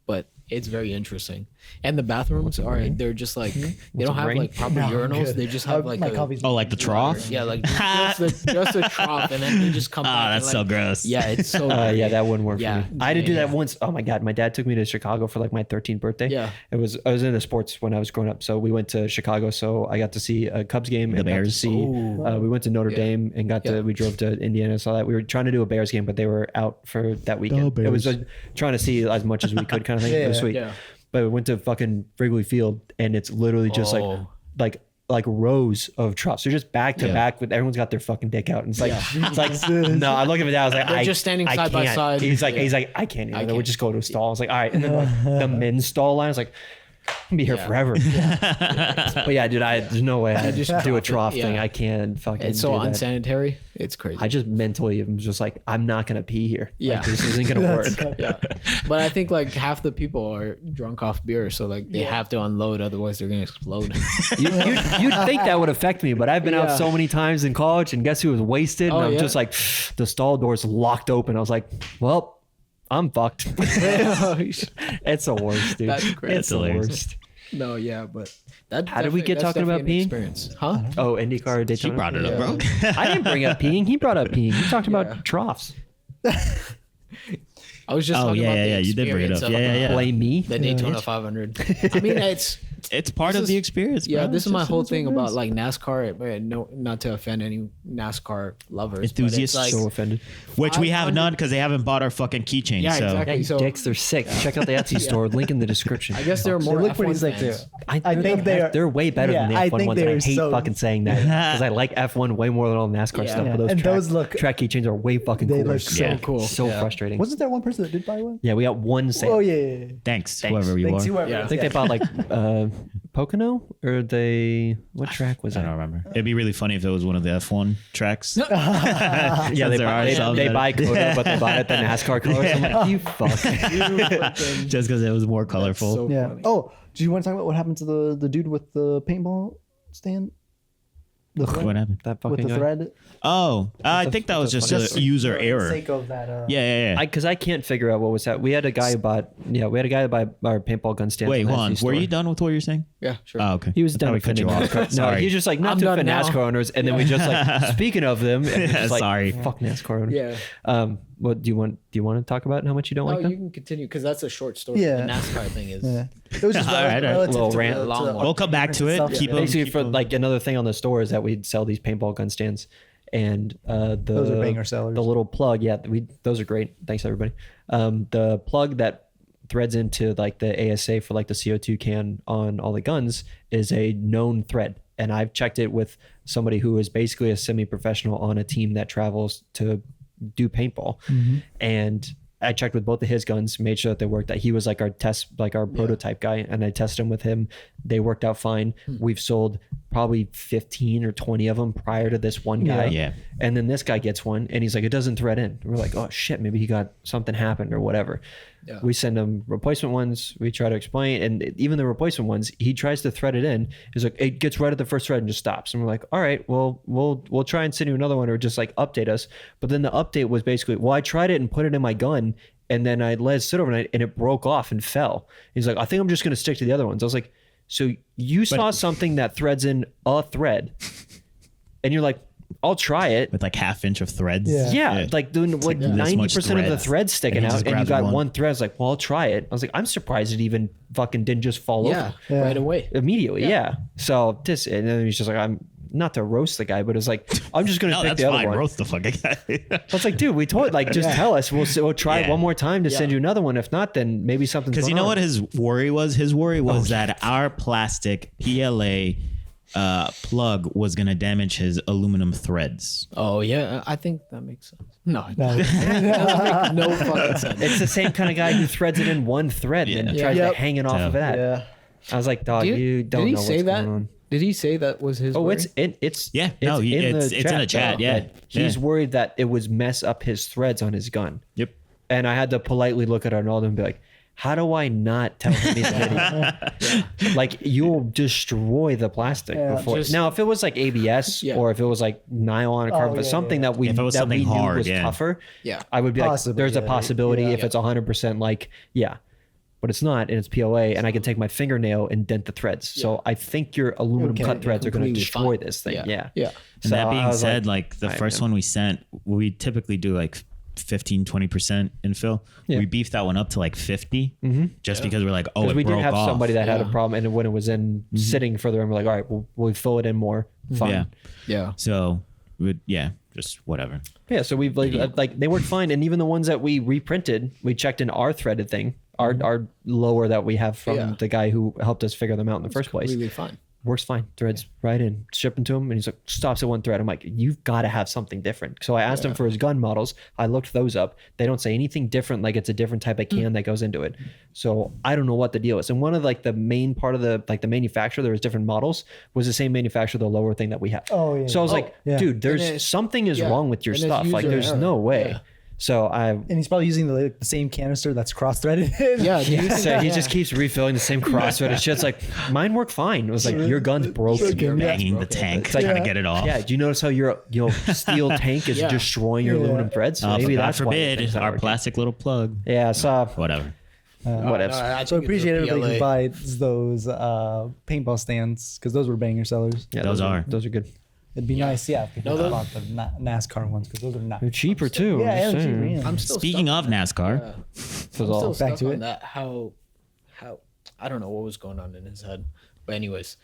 But it's very interesting. And the bathrooms they're just like they don't have rain? like proper urinals. They just have like my a, coffee's Oh, like the trough? yeah, like just a trough, and then they just come Ah, back. that's and, so like, gross. Yeah, it's so Yeah, that wouldn't work Yeah. for me. I had to do Yeah. that once. Oh my god, my dad took me to Chicago for like my 13th birthday. Yeah. I was into sports when I was growing up, so we went to Chicago. So I got to see a Cubs game. and got to Bears? see. We went to Notre Dame and got to. We drove to Indiana. Saw that. We were trying to do a Bears game, but they were out for that weekend. It was trying to see as much as we could, kind of thing. It was sweet. Yeah. But we went to fucking Wrigley Field, and it's literally just Oh. like rows of troughs. They're just back to back with everyone's got their fucking dick out. And it's like, it's like no, I look at my dad, I was like, They're just standing I side by can't. side. He's like, I can't even. We'll can't. just go to a stall. I was like, all right. And then like the men's stall line, I was like, I'm gonna be here forever. But yeah, dude, there's no way I just do a trough thing. Yeah. I can't fucking It's so do that. unsanitary. It's crazy. I just mentally am just like, I'm not gonna pee here. Yeah. Like, this isn't gonna work. yeah. But I think like half the people are drunk off beer, so like they have to unload, otherwise they're gonna explode. You'd think that would affect me, but I've been out Yeah. so many times in college, and guess who was wasted? And Oh, I'm yeah. just like, the stall doors locked open. I was like, well, I'm fucked. It's the worst, dude. That's great. It's the hilarious. worst. No, yeah, but that. How did we get that's talking about definitely an peeing? Experience, huh? Oh, IndyCar Daytona. She brought it up, bro. I didn't bring up peeing. He brought up peeing. He talked Yeah. about troughs. I was just Oh, talking yeah, about yeah, the yeah. You did bring it experience up. of, Yeah, yeah, yeah. Blame me. The Daytona 500. I mean, It's part of the experience, bro. yeah. This is my It's whole what it thing is. about like NASCAR. No, not to offend any NASCAR lovers, but Enthusiasts. It's like, So offended. Which we have 500 none because they haven't bought our fucking keychain. Yeah, so exactly. Hey, So- dicks, they're sick. Check out the Etsy store. Link in the description. I guess there are They more look pretty F1 sick too. fans. I think they are. They're way better Yeah, than the I F1 think ones, and I they're hate so- fucking saying that because I like F1 way more than all the NASCAR Yeah. stuff. Yeah, But those and track, those look- track keychains are way fucking They cooler. look so Yeah. cool. So Yeah. frustrating. Wasn't there one person that did buy one? Yeah, we got one sale. Oh yeah. thanks, Thanks. whoever you Thanks are. whoever. Yeah. I think they bought like Pocono or what track was I that? don't remember. It'd be really funny if it was one of the F1 tracks. Yeah, they, there are buy, some they that- buy Coda, but they buy it the NASCAR colors. I'm like, you fuck. Just because it was more colorful. so Yeah. funny. Oh, do you want to talk about what happened to the dude with the paintball stand? The thread? What happened? That With fucking the guy. thread? Oh, I think that was just a user error. Sake of that. Yeah, yeah, yeah. Because I can't figure out what was that. We had a guy who bought our paintball gun stand. Wait, from the hold on. Etsy Were store. you done with what you're saying? Yeah, sure. Oh, okay. He was I done thought we cut offending you off. NASCAR. No, Sorry. he's just like not I'm to done offend now. NASCAR owners, and then we just like speaking of them. And just like, Sorry. fuck NASCAR owners. Yeah. What do you want? Do you want to talk about how much you don't No, like them? you can continue because that's a short story. Yeah. The NASCAR thing is. Yeah. It was just All right, all right. relative Little to rant. the- Long to one. We'll come back to it. Stuff. Keep Yeah. them. Basically, keep for them- like another thing on the store is that we'd sell these paintball gun stands, and Those are banger sellers. the little plug, yeah, those are great. Thanks everybody. The plug that threads into like the ASA for like the CO2 can on all the guns is a known thread, and I've checked it with somebody who is basically a semi-professional on a team that travels to do paintball, and I checked with both of his guns, made sure that they worked. That he was like our prototype guy, and I tested them with him. They worked out fine. We've sold probably 15 or 20 of them prior to this one guy. Yeah. And then this guy gets one and he's like, it doesn't thread in. We're like, oh shit, maybe he got something happened or whatever. Yeah. We send him replacement ones. We try to explain, and even the replacement ones, he tries to thread it in. He's like, it gets right at the first thread and just stops. And we're like, all right, well, we'll try and send you another one or just like update us. But then the update was basically, well, I tried it and put it in my gun, and then I let it sit overnight and it broke off and fell. He's like, I think I'm just going to stick to the other ones. I was like, so you saw something that threads in a thread, and you're like, I'll try it. With like half-inch of threads. Yeah, like doing like This much 90% of the thread. threads sticking And he out, just and you grabs got one. one thread. I was like, well, I'll try it. I was like, I'm surprised it even fucking didn't just fall over Right away. immediately. Yeah. So this, and then he's just like, I'm not to roast the guy, but it's like, I'm just gonna No, pick that's the other fine. one. Roast the fucking guy. I was like, dude, we told like just tell us. We'll try it Yeah. one more time to send you another one. If not, then maybe something's Because going you know on. what his worry was? His worry was that our plastic PLA plug was going to damage his aluminum threads. Oh yeah, I think that makes sense. No, No. that makes no fucking sense. It's the same kind of guy who threads it in one thread and Yeah. tries Yep. to hang it off Yeah. of that. Yeah. I was like, dog, you don't did he know say what's that? going on. Did he say that was his? Oh, worry? it's Yeah, no, it's in the chat, yeah. that he's Yeah. worried that it would mess up his threads on his gun. Yep. And I had to politely look at Arnaldo and be like, how do I not tell him he's an idiot? Like, you'll destroy the plastic Yeah. before. Just- Now, if it was like ABS Yeah. or if it was like nylon or carbon, but yeah, something yeah. that we If it was that something we knew hard, was yeah. tougher, Yeah. I would be Possibly, like, there's a yeah. possibility Yeah. if it's 100% like, yeah. But it's not, and it's PLA, and I can take my fingernail and dent the threads. So I think your aluminum Okay, cut threads are going to completely destroy fine. this thing. Yeah. Yeah. Yeah. And So that I being was said, like the all right, first man. one we sent, we typically do like 15, 20% infill. Yeah. We beefed that one up to like 50 just because we're like, oh, Because it we did broke have off. somebody that had a Yeah. problem, and when it was in sitting further in, we're like, all right, we'll fill it in more. Fine. Yeah. Yeah. So, yeah, just whatever. Yeah, so we've like they worked fine, and even the ones that we reprinted, we checked in our threaded thing, our lower that we have from Yeah. the guy who helped us figure them out in the first place. Completely fine. Works fine, threads right in, shipping to him, and he's like, stops at one thread. I'm like, you've got to have something different. So I asked him for his gun models. I looked those up. They don't say anything different, like it's a different type of can that goes into it. So I don't know what the deal is. And one of like the main part of the manufacturer, there was different models, was the same manufacturer, the lower thing that we have. Oh, yeah. So I was like, yeah. dude, there's And it's- something is yeah. wrong with your And it's stuff. Like, user there's error. no way. Yeah. So I And he's probably using the same canister that's cross-threaded. Yeah. do you think so that- he just keeps refilling the same crossfit. It's just like, mine worked fine. It was like, your gun's broken. Your gun's Banging the broken. tank, It's like- trying to get it off. Yeah, do you notice how your steel tank is Yeah. destroying your Yeah. aluminum threads? Oh, Maybe God that's why forbid, things aren't our working. plastic little plug. Yeah, so Whatever. whatever. No, I So I think it's appreciate a everybody who PLA. buys those paintball stands because those were banger sellers. Yeah, Those are. those are good. It'd be nice, yeah, if No, people those- bought the NASCAR ones because those are not. They're cheaper too. Yeah, I'm yeah, just cheaper, saying. yeah. I'm still Speaking stuck of NASCAR, on- It was I'm all- still Back stuck to on it. that. How I don't know what was going on in his head, but anyways,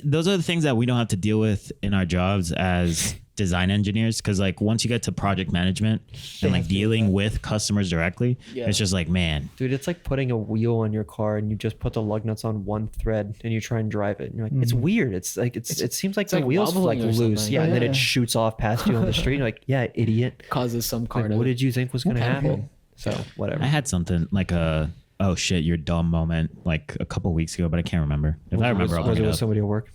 those are the things that we don't have to deal with in our jobs as design engineers, because like once you get to project management and like dealing with customers directly, Yeah. it's just like, man, Dude, it's like putting a wheel on your car and you just put the lug nuts on one thread and you try and drive it. And you're like, it's weird. It's like it seems like the like wheels like wobbling or loose. something. Yeah, and then Yeah. it shoots off past you on the street. You're like, yeah, idiot. causes some Like, kind what of did you think was gonna happen? So whatever. I had something like a oh shit, you're dumb moment like a couple weeks ago, but I can't remember. If I remember, I'll was bring it it with up. somebody at work?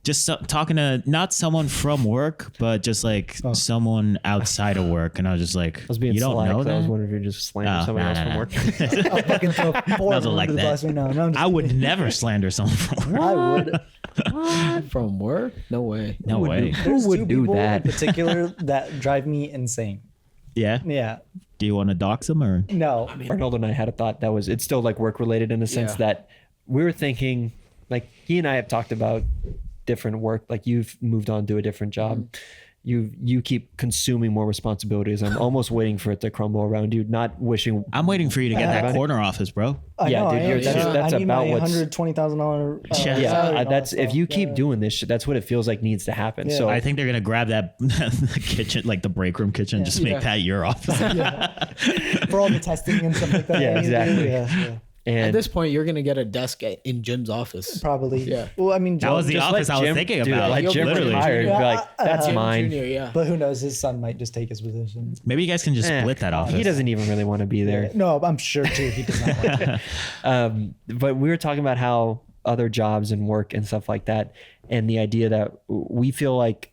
Just talking to not someone from work, but just like someone outside of work, and I was just like, I was being you don't slack, know so I was that? wondering if you're just slandering Oh, somebody nah, else nah, from nah. work. I'll fucking throw four of Nothing them like under the that. bus right now. No, I'm just I would never slander someone from work. I would. from work. No way. No way. There's would two do people that? in particular that drive me insane. Yeah. Yeah. Do you want to dox them or? No. Arnaldo and I had a thought that was, it's still like work related in the sense Yeah. that we were thinking, like he and I have talked about different work, like you've moved on to a different job. You keep consuming more responsibilities. I'm almost waiting for it to crumble around you, not wishing. I'm waiting for you to get that about it. corner office, bro. I Yeah, know, dude, I am. you're- that's I need about my what's- $120,000. Yeah, Yeah, salary and all that's that if stuff. you keep Yeah. doing this shit, that's what it feels like needs to happen. Yeah. So I think they're gonna grab that the kitchen, like the break room kitchen, just make Yeah. that your office. for all the testing and stuff like that. Yeah, I need to do. exactly. Yeah. At and this point, you're gonna get a desk in Jim's office. Probably. Yeah. Well, I mean, That was the just office let I was Jim- thinking dude, about. let You'll Jim be retire and be Yeah, like, that's Jim mine. Jr., yeah. but who knows? His son might just take his position. Maybe you guys can just Eh, split that office. He doesn't even really want to be there. No, I'm sure too. He does not. Want to. But we were talking about how other jobs and work and stuff like that. And the idea that we feel like,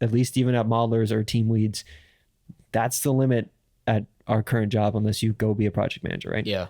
at least even at modelers or team leads, that's the limit at our current job unless you go be a project manager, right? Yeah.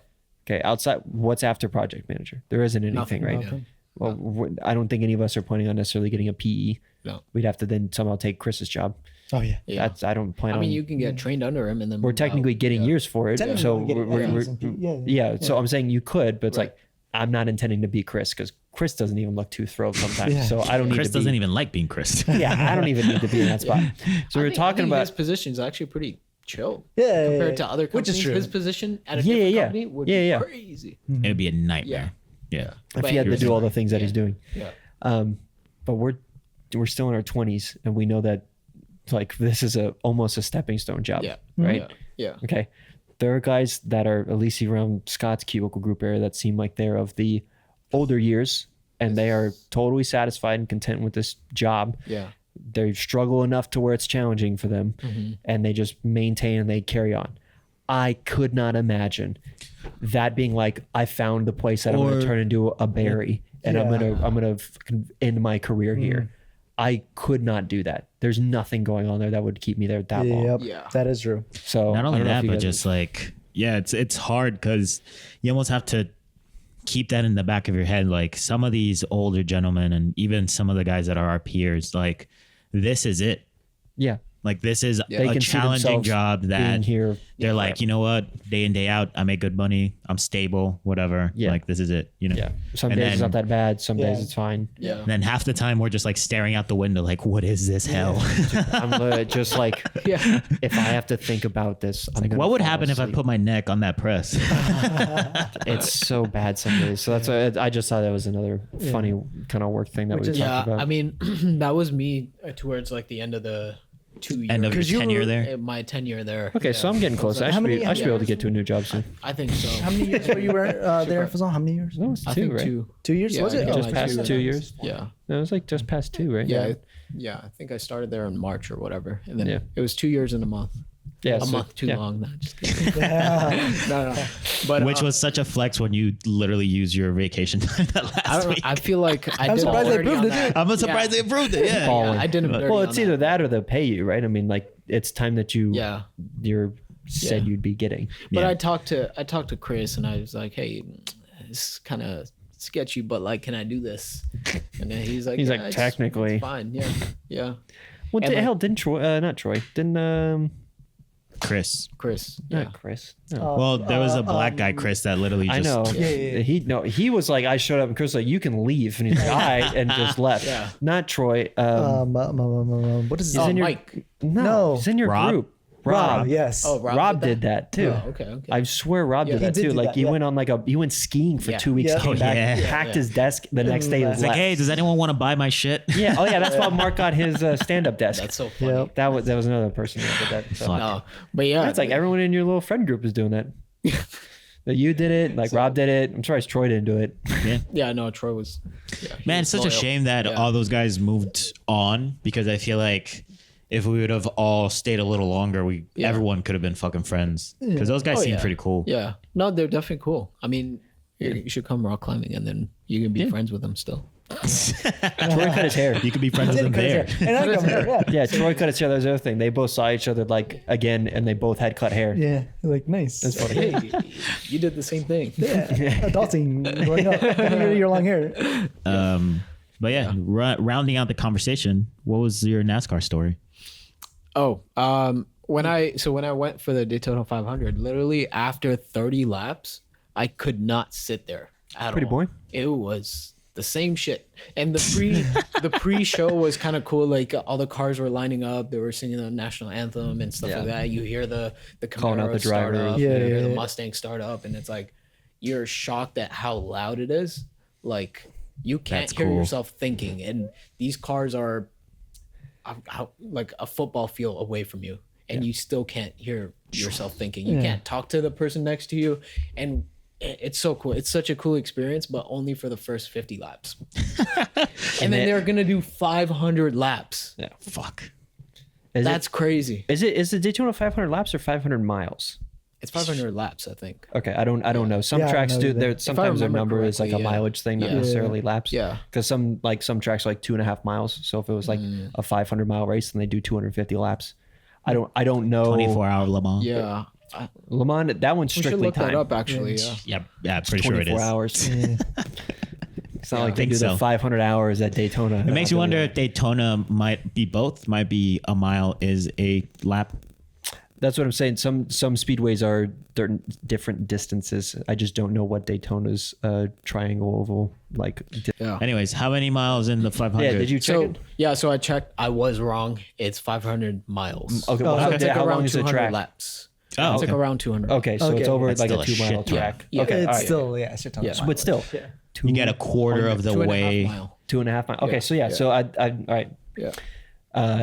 Okay. Outside, what's after project manager? There isn't anything, Nothing, right? yeah. Well, I don't think any of us are planning on necessarily getting a PE. No. We'd have to then somehow take Chris's job. Oh yeah. Yeah. I don't plan I on. mean, you can get trained under him and then we're move technically out. getting Yeah. years for it. Technically, So we get we're some yeah. yeah. So I'm saying you could, but it's Right. like, I'm not intending to be Chris because Chris doesn't even look too thrilled sometimes. Yeah. So I don't need Chris to be. doesn't even like being Chris. Yeah, I don't even need to be in that spot. So we were talking his about. position is actually pretty chill. Yeah, Compared to other which companies, is true. his position at a Yeah, different yeah. company would Yeah, be yeah. crazy. It'd be a nightmare. Yeah. If But he had to here's do the- all the things that he's doing. Yeah. But we're still in our 20s and we know that like this is almost a stepping stone job. Yeah. Right. Yeah. Okay. There are guys that are at least around Scott's cubicle group area that seem like they're of the older years and they are totally satisfied and content with this job. Yeah. They struggle enough to where it's challenging for them and they just maintain and they carry on. I could not imagine that being like, I found the place that I'm going Or- to turn into a berry and I'm Yeah. going to end my career here. I could not do that. There's nothing going on there that would keep me there that long. Yep. Yeah. That is true. So Not I only don't know if that, you but guys- just like, yeah, it's hard because you almost have to keep that in the back of your head. Like some of these older gentlemen and even some of the guys that are our peers, like this is it. yeah, Like this is They a can see challenging themselves job being that here. they're like, you know what, day in, day out, I make good money. I'm stable, whatever. Yeah. Like this is it, you know? Yeah. Some And days it's then- not that bad. Some days Yeah. it's fine. Yeah. And then half the time we're just like staring out the window, like, what is this hell? I'm just like, Yeah. if I have to think about this, I'm gonna What would fall happen if I asleep. put my neck on that press? It's so bad some days. So that's why I just thought that was another funny kind of work thing that we Which is- talked Yeah. about. I mean, that was me towards like the end of the 2 years. End of your 'Cause you tenure were- there. My tenure there. Okay, so I'm getting close. I How should, many- I should be able to yeah. get to a new job soon. I think so. How many years were you there, Fazal? How many years? No, it's I two, think right? 2. 2 years? Yeah, Was it? yeah, Oh, Just like past 2 years. Yeah. No, it was like just past 2, right? Yeah. Yeah. I think I started there in March or whatever. And then Yeah. it was 2 years in a month. Yeah, A so- month too yeah. long. No, just kidding. Yeah. No. But Which was such a flex when you literally use your vacation time that I last don't know. week. I feel like I I'm did surprised they dirty on approved it, that. too. I'm surprised they approved it. Yeah. Balling. Yeah, I did them dirty Well, on it's that. either that or they'll pay you, right? I mean, like it's time that Yeah. you're said Yeah. you'd be getting. But Yeah. I talked to Chris and I was like, hey, it's kind of sketchy, but like, can I do this? And then he's like, He's yeah, like, it's technically. fine. Yeah. Yeah. Well, And, like- hell, didn't Troy? Not Troy. Didn't Chris. Chris. Yeah. not Chris? No. Well, there was a black guy, Chris, that literally just. I know. Yeah. He was like, I showed up and Chris was like, you can leave, and he's like, all right, and just left. Yeah. Not Troy. What is He's Oh, in your Mike. No. he's in your Rob? group. Rob? Yes. Oh, Rob did that too. Oh, okay. Okay. I swear Rob Yeah. did He that did too. do Like that, he yeah. went on he went skiing for Yeah. 2 weeks, Yeah. came Oh, back, yeah. packed Yeah. his desk the next day and It's It's like, left. hey, does anyone want to buy my shit? Yeah. Oh yeah, that's why Mark got his stand-up desk. That's so funny. Yep. That was another person that did that. So. Fuck. No, but yeah, It's like everyone in your little friend group is doing that. That you did it, like Rob did it. I'm surprised Troy didn't do it. yeah, no, Troy was. Yeah, he Man, was it's such a loyal. shame that Yeah. all those guys moved on because I feel like if we would have all stayed a little longer, Yeah. everyone could have been fucking friends because those guys Oh, seem yeah. pretty cool. Yeah, no, they're definitely cool. I mean, you should come rock climbing, and then you can be friends with them still. Troy cut his hair. You could be friends with them there. And I come here, yeah. Yeah, Troy cut his hair. That was the other thing. They both saw each other like again, and they both had cut hair. Yeah. Like, nice. That's funny. Hey, you did the same thing. Yeah. Adulting. Growing up. Your long hair. But yeah, rounding out the conversation, what was your NASCAR story? Oh, when I went for the Daytona 500, literally after 30 laps, I could not sit there at Pretty all. boring. It was the same shit. And the pre-show was kind of cool. Like all the cars were lining up, they were singing the national anthem and stuff Yeah. like that. You hear the Calling out Camaro the start drivers. up, Yeah, you hear yeah, the yeah. Mustang start up, and it's like you're shocked at how loud it is. Like you can't That's hear cool. yourself thinking, and these cars are like a football field away from you, and you still can't hear yourself thinking. You can't talk to the person next to you, and it's so cool. It's such a cool experience, but only for the first 50 laps. And then they're gonna do 500 laps. Yeah. Fuck. Is That's crazy. Is the Daytona 500 laps or 500 miles? It's 500 laps, I think. Okay, I don't know. Some Yeah, I don't tracks know do. either. There If I sometimes their remember number is like a correctly, yeah. mileage thing, not Yeah. necessarily laps. Yeah. Because some tracks are like 2.5 miles. So if it was like a 500-mile race, then they do 250 laps. I don't know. 24-hour Le Mans. Yeah. Le Mans, that one's We should strictly look that time. up, actually. Yeah. Yeah, pretty sure it 24 is. hours. It's not like they think do the so. 500 hours at Daytona. It makes you wonder if Daytona might be both. Might be a mile is a lap. That's what I'm saying. Some speedways are they're different distances. I just don't know what Daytona's triangle oval like. Yeah. Anyways, how many miles in the 500? Yeah, did you check So it? yeah, so I checked. I was wrong. It's 500 miles. Okay, So well, it's like how around long is the 200 track? laps. Oh, It's like okay. around 200. Okay, so it's Okay. over That's like a still a 2 mile shit ton. track. Yeah. Okay, It's all right. still yeah, shit ton of But still, yeah. You get a quarter of the 2.5 way. mile. 2.5 miles. Okay, Yeah. so yeah, so I all right. Yeah.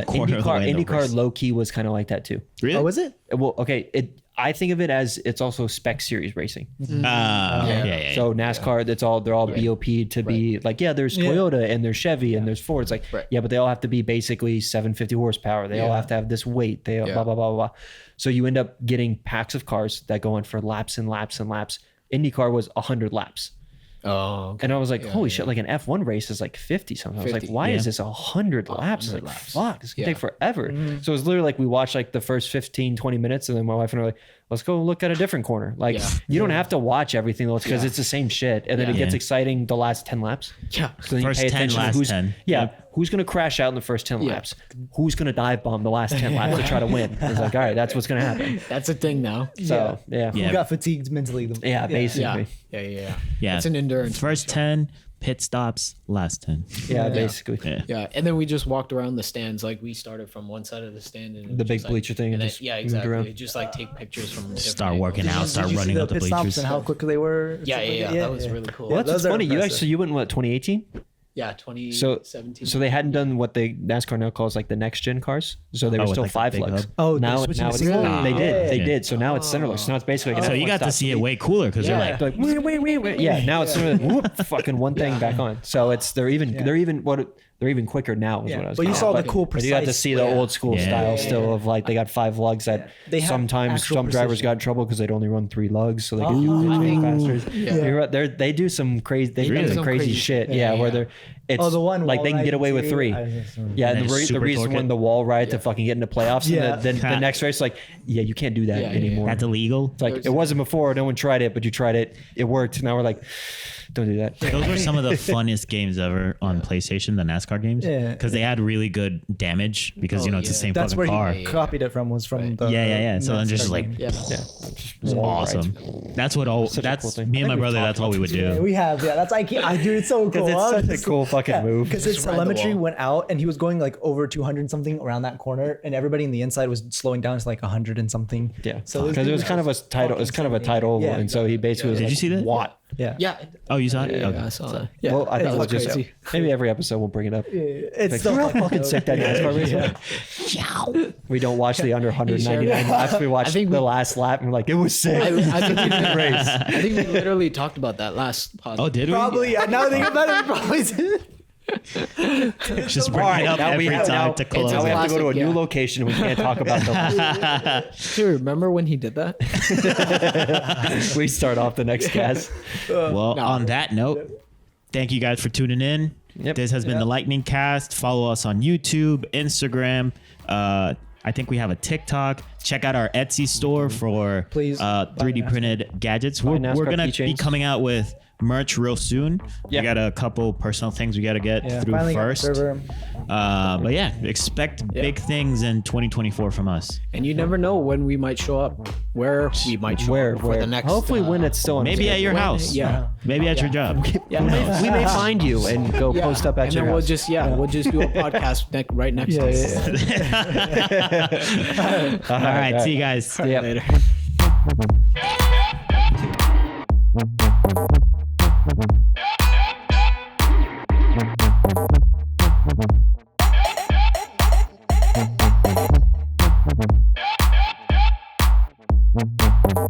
Quarter of the way in the IndyCar race. low key was kind of like that too. Really? Oh, is it? Well, okay, I think of it as it's also spec series racing. Yeah. So NASCAR, they're all BOP to be like, yeah, there's Toyota and there's Chevy and there's Ford. It's like, Right. yeah, but they all have to be basically 750 horsepower. They all Yeah. have to have this weight. They all Yeah. blah, blah, blah, blah, blah. So you end up getting packs of cars that go on for laps and laps and laps. IndyCar was 100 laps. Oh. Okay. And I was like, Yeah, holy yeah. shit, like an F1 race is like 50 something. I was like, 50, why yeah. is this 100 laps? It's 100 like, laps. fuck, this can Yeah. take forever. So it was literally like we watched like the first 15, 20 minutes and then my wife and I were like, let's go look at a different corner. Like Yeah. you don't have to watch everything though, because Yeah. it's the same shit. And then it Yeah. gets Yeah. exciting the last 10 laps. Yeah. So then First you pay 10, attention to last who's 10. Yeah, Yep. who's gonna crash out in the first 10 Yeah. laps? Who's gonna dive bomb the last 10 laps to try to win? It's like, all right, that's what's gonna happen. That's a thing now. So yeah. Yeah. Who got fatigued mentally? Yeah, basically. Yeah. Yeah. It's an endurance. First 10 pit stops, last 10. Yeah, basically. Yeah. Yeah, and then we just walked around the stands. Like we started from one side of the stand and it The was big just, like- bleacher thing and then, just yeah, moved exactly. around. Just like take pictures from Start different working angles. out, start Did you running see up the pit stops bleachers. and how quick they were? Yeah, that was really cool. Well, that's what's those are funny. You impressive. actually you went what 2018? Yeah, So 2017. so they hadn't done what they NASCAR now calls like the next gen cars. So they were with, still like, the five big lugs. hub? Oh, now they're switching now to it's single? they did they Yeah. did. So now it's centerless. So now it's basically like So an you F1 got to style see it speed. way cooler because Yeah. you're like, Wait. Yeah, now it's sort of whoop, fucking one thing back on. So it's they're even quicker now. Is Yeah, what I was but you getting saw at. the cool, But you got to precise see the way. old school Yeah. style Yeah, still of like they got 5 lugs that They have sometimes actual some drivers precision. got in trouble because they'd only run 3 lugs, so they could do faster. You're right, they do some crazy they do some crazy shit. Yeah, where they're it's the one like wall they can get riding away with too. 3. Yeah, And and then the super reason torque when it. the wall ride to fucking get into playoffs, Yeah. and then the next race, like, yeah, you can't do that Yeah, yeah, anymore. that's illegal. It's like it wasn't before. No one tried it, but you tried it. It worked. Now we're like, don't do that. Those were some of the funnest games ever on PlayStation, the NASCAR games. Yeah. Because they had really good damage because, it's the same That's fucking where car. he copied it from. Was from Right. the Yeah. So then just like, yeah. it was awesome. That's what all, Such a that's cool thing. me and my I think brother, we've that's what we would Yeah, do. we have. Yeah, that's I do. It's so cool. Because it's such a cool fucking move. Because his Just ride the telemetry wall. went out and he was going like over 200 something around that corner, and everybody in the inside was slowing down to like 100 and something. Yeah, So because it was kind of a title. It's kind of a title, Yeah. and so he basically was Did like, you see that? What? Yeah. Yeah. Oh, you saw it? Yeah, Okay. I saw that. Yeah. Well, I think that we'll was just crazy. maybe every episode we'll bring it up. It's still Fucking sick that NASCAR race. We don't watch the under 199 laps. We watch think the we- last lap, and we're like, it was sick. I think we literally talked about that last podcast. Oh, did we? Probably. Yeah. Now that I think about it, we probably did. Just bring it up now every we have, time now, to close now we it. have to go to a Classic, new yeah. location. We can't talk about the. Do you remember when he did that? We start off the next cast. Well, on that note, thank you guys for tuning in. Yep. This has been the Lightning Cast. Follow us on YouTube, Instagram. I think we have a TikTok. Check out our Etsy store for Please buy 3D NASCAR. printed gadgets. We're NASCAR gonna be keychains. coming out with merch real soon. Yeah. We got a couple personal things we got to get Yeah. through Finally got the first. server. But yeah, expect big things in 2024 from us. And you never know when we might show up, where we might show up for the next. Hopefully, when it's still on Maybe at your when- house. yeah. Maybe at your job. Yeah. we may find you and go Yeah. post up at and your then house. we'll just do a podcast right next Yeah, to yeah, us. yeah. All right, see you guys. Yep. Later.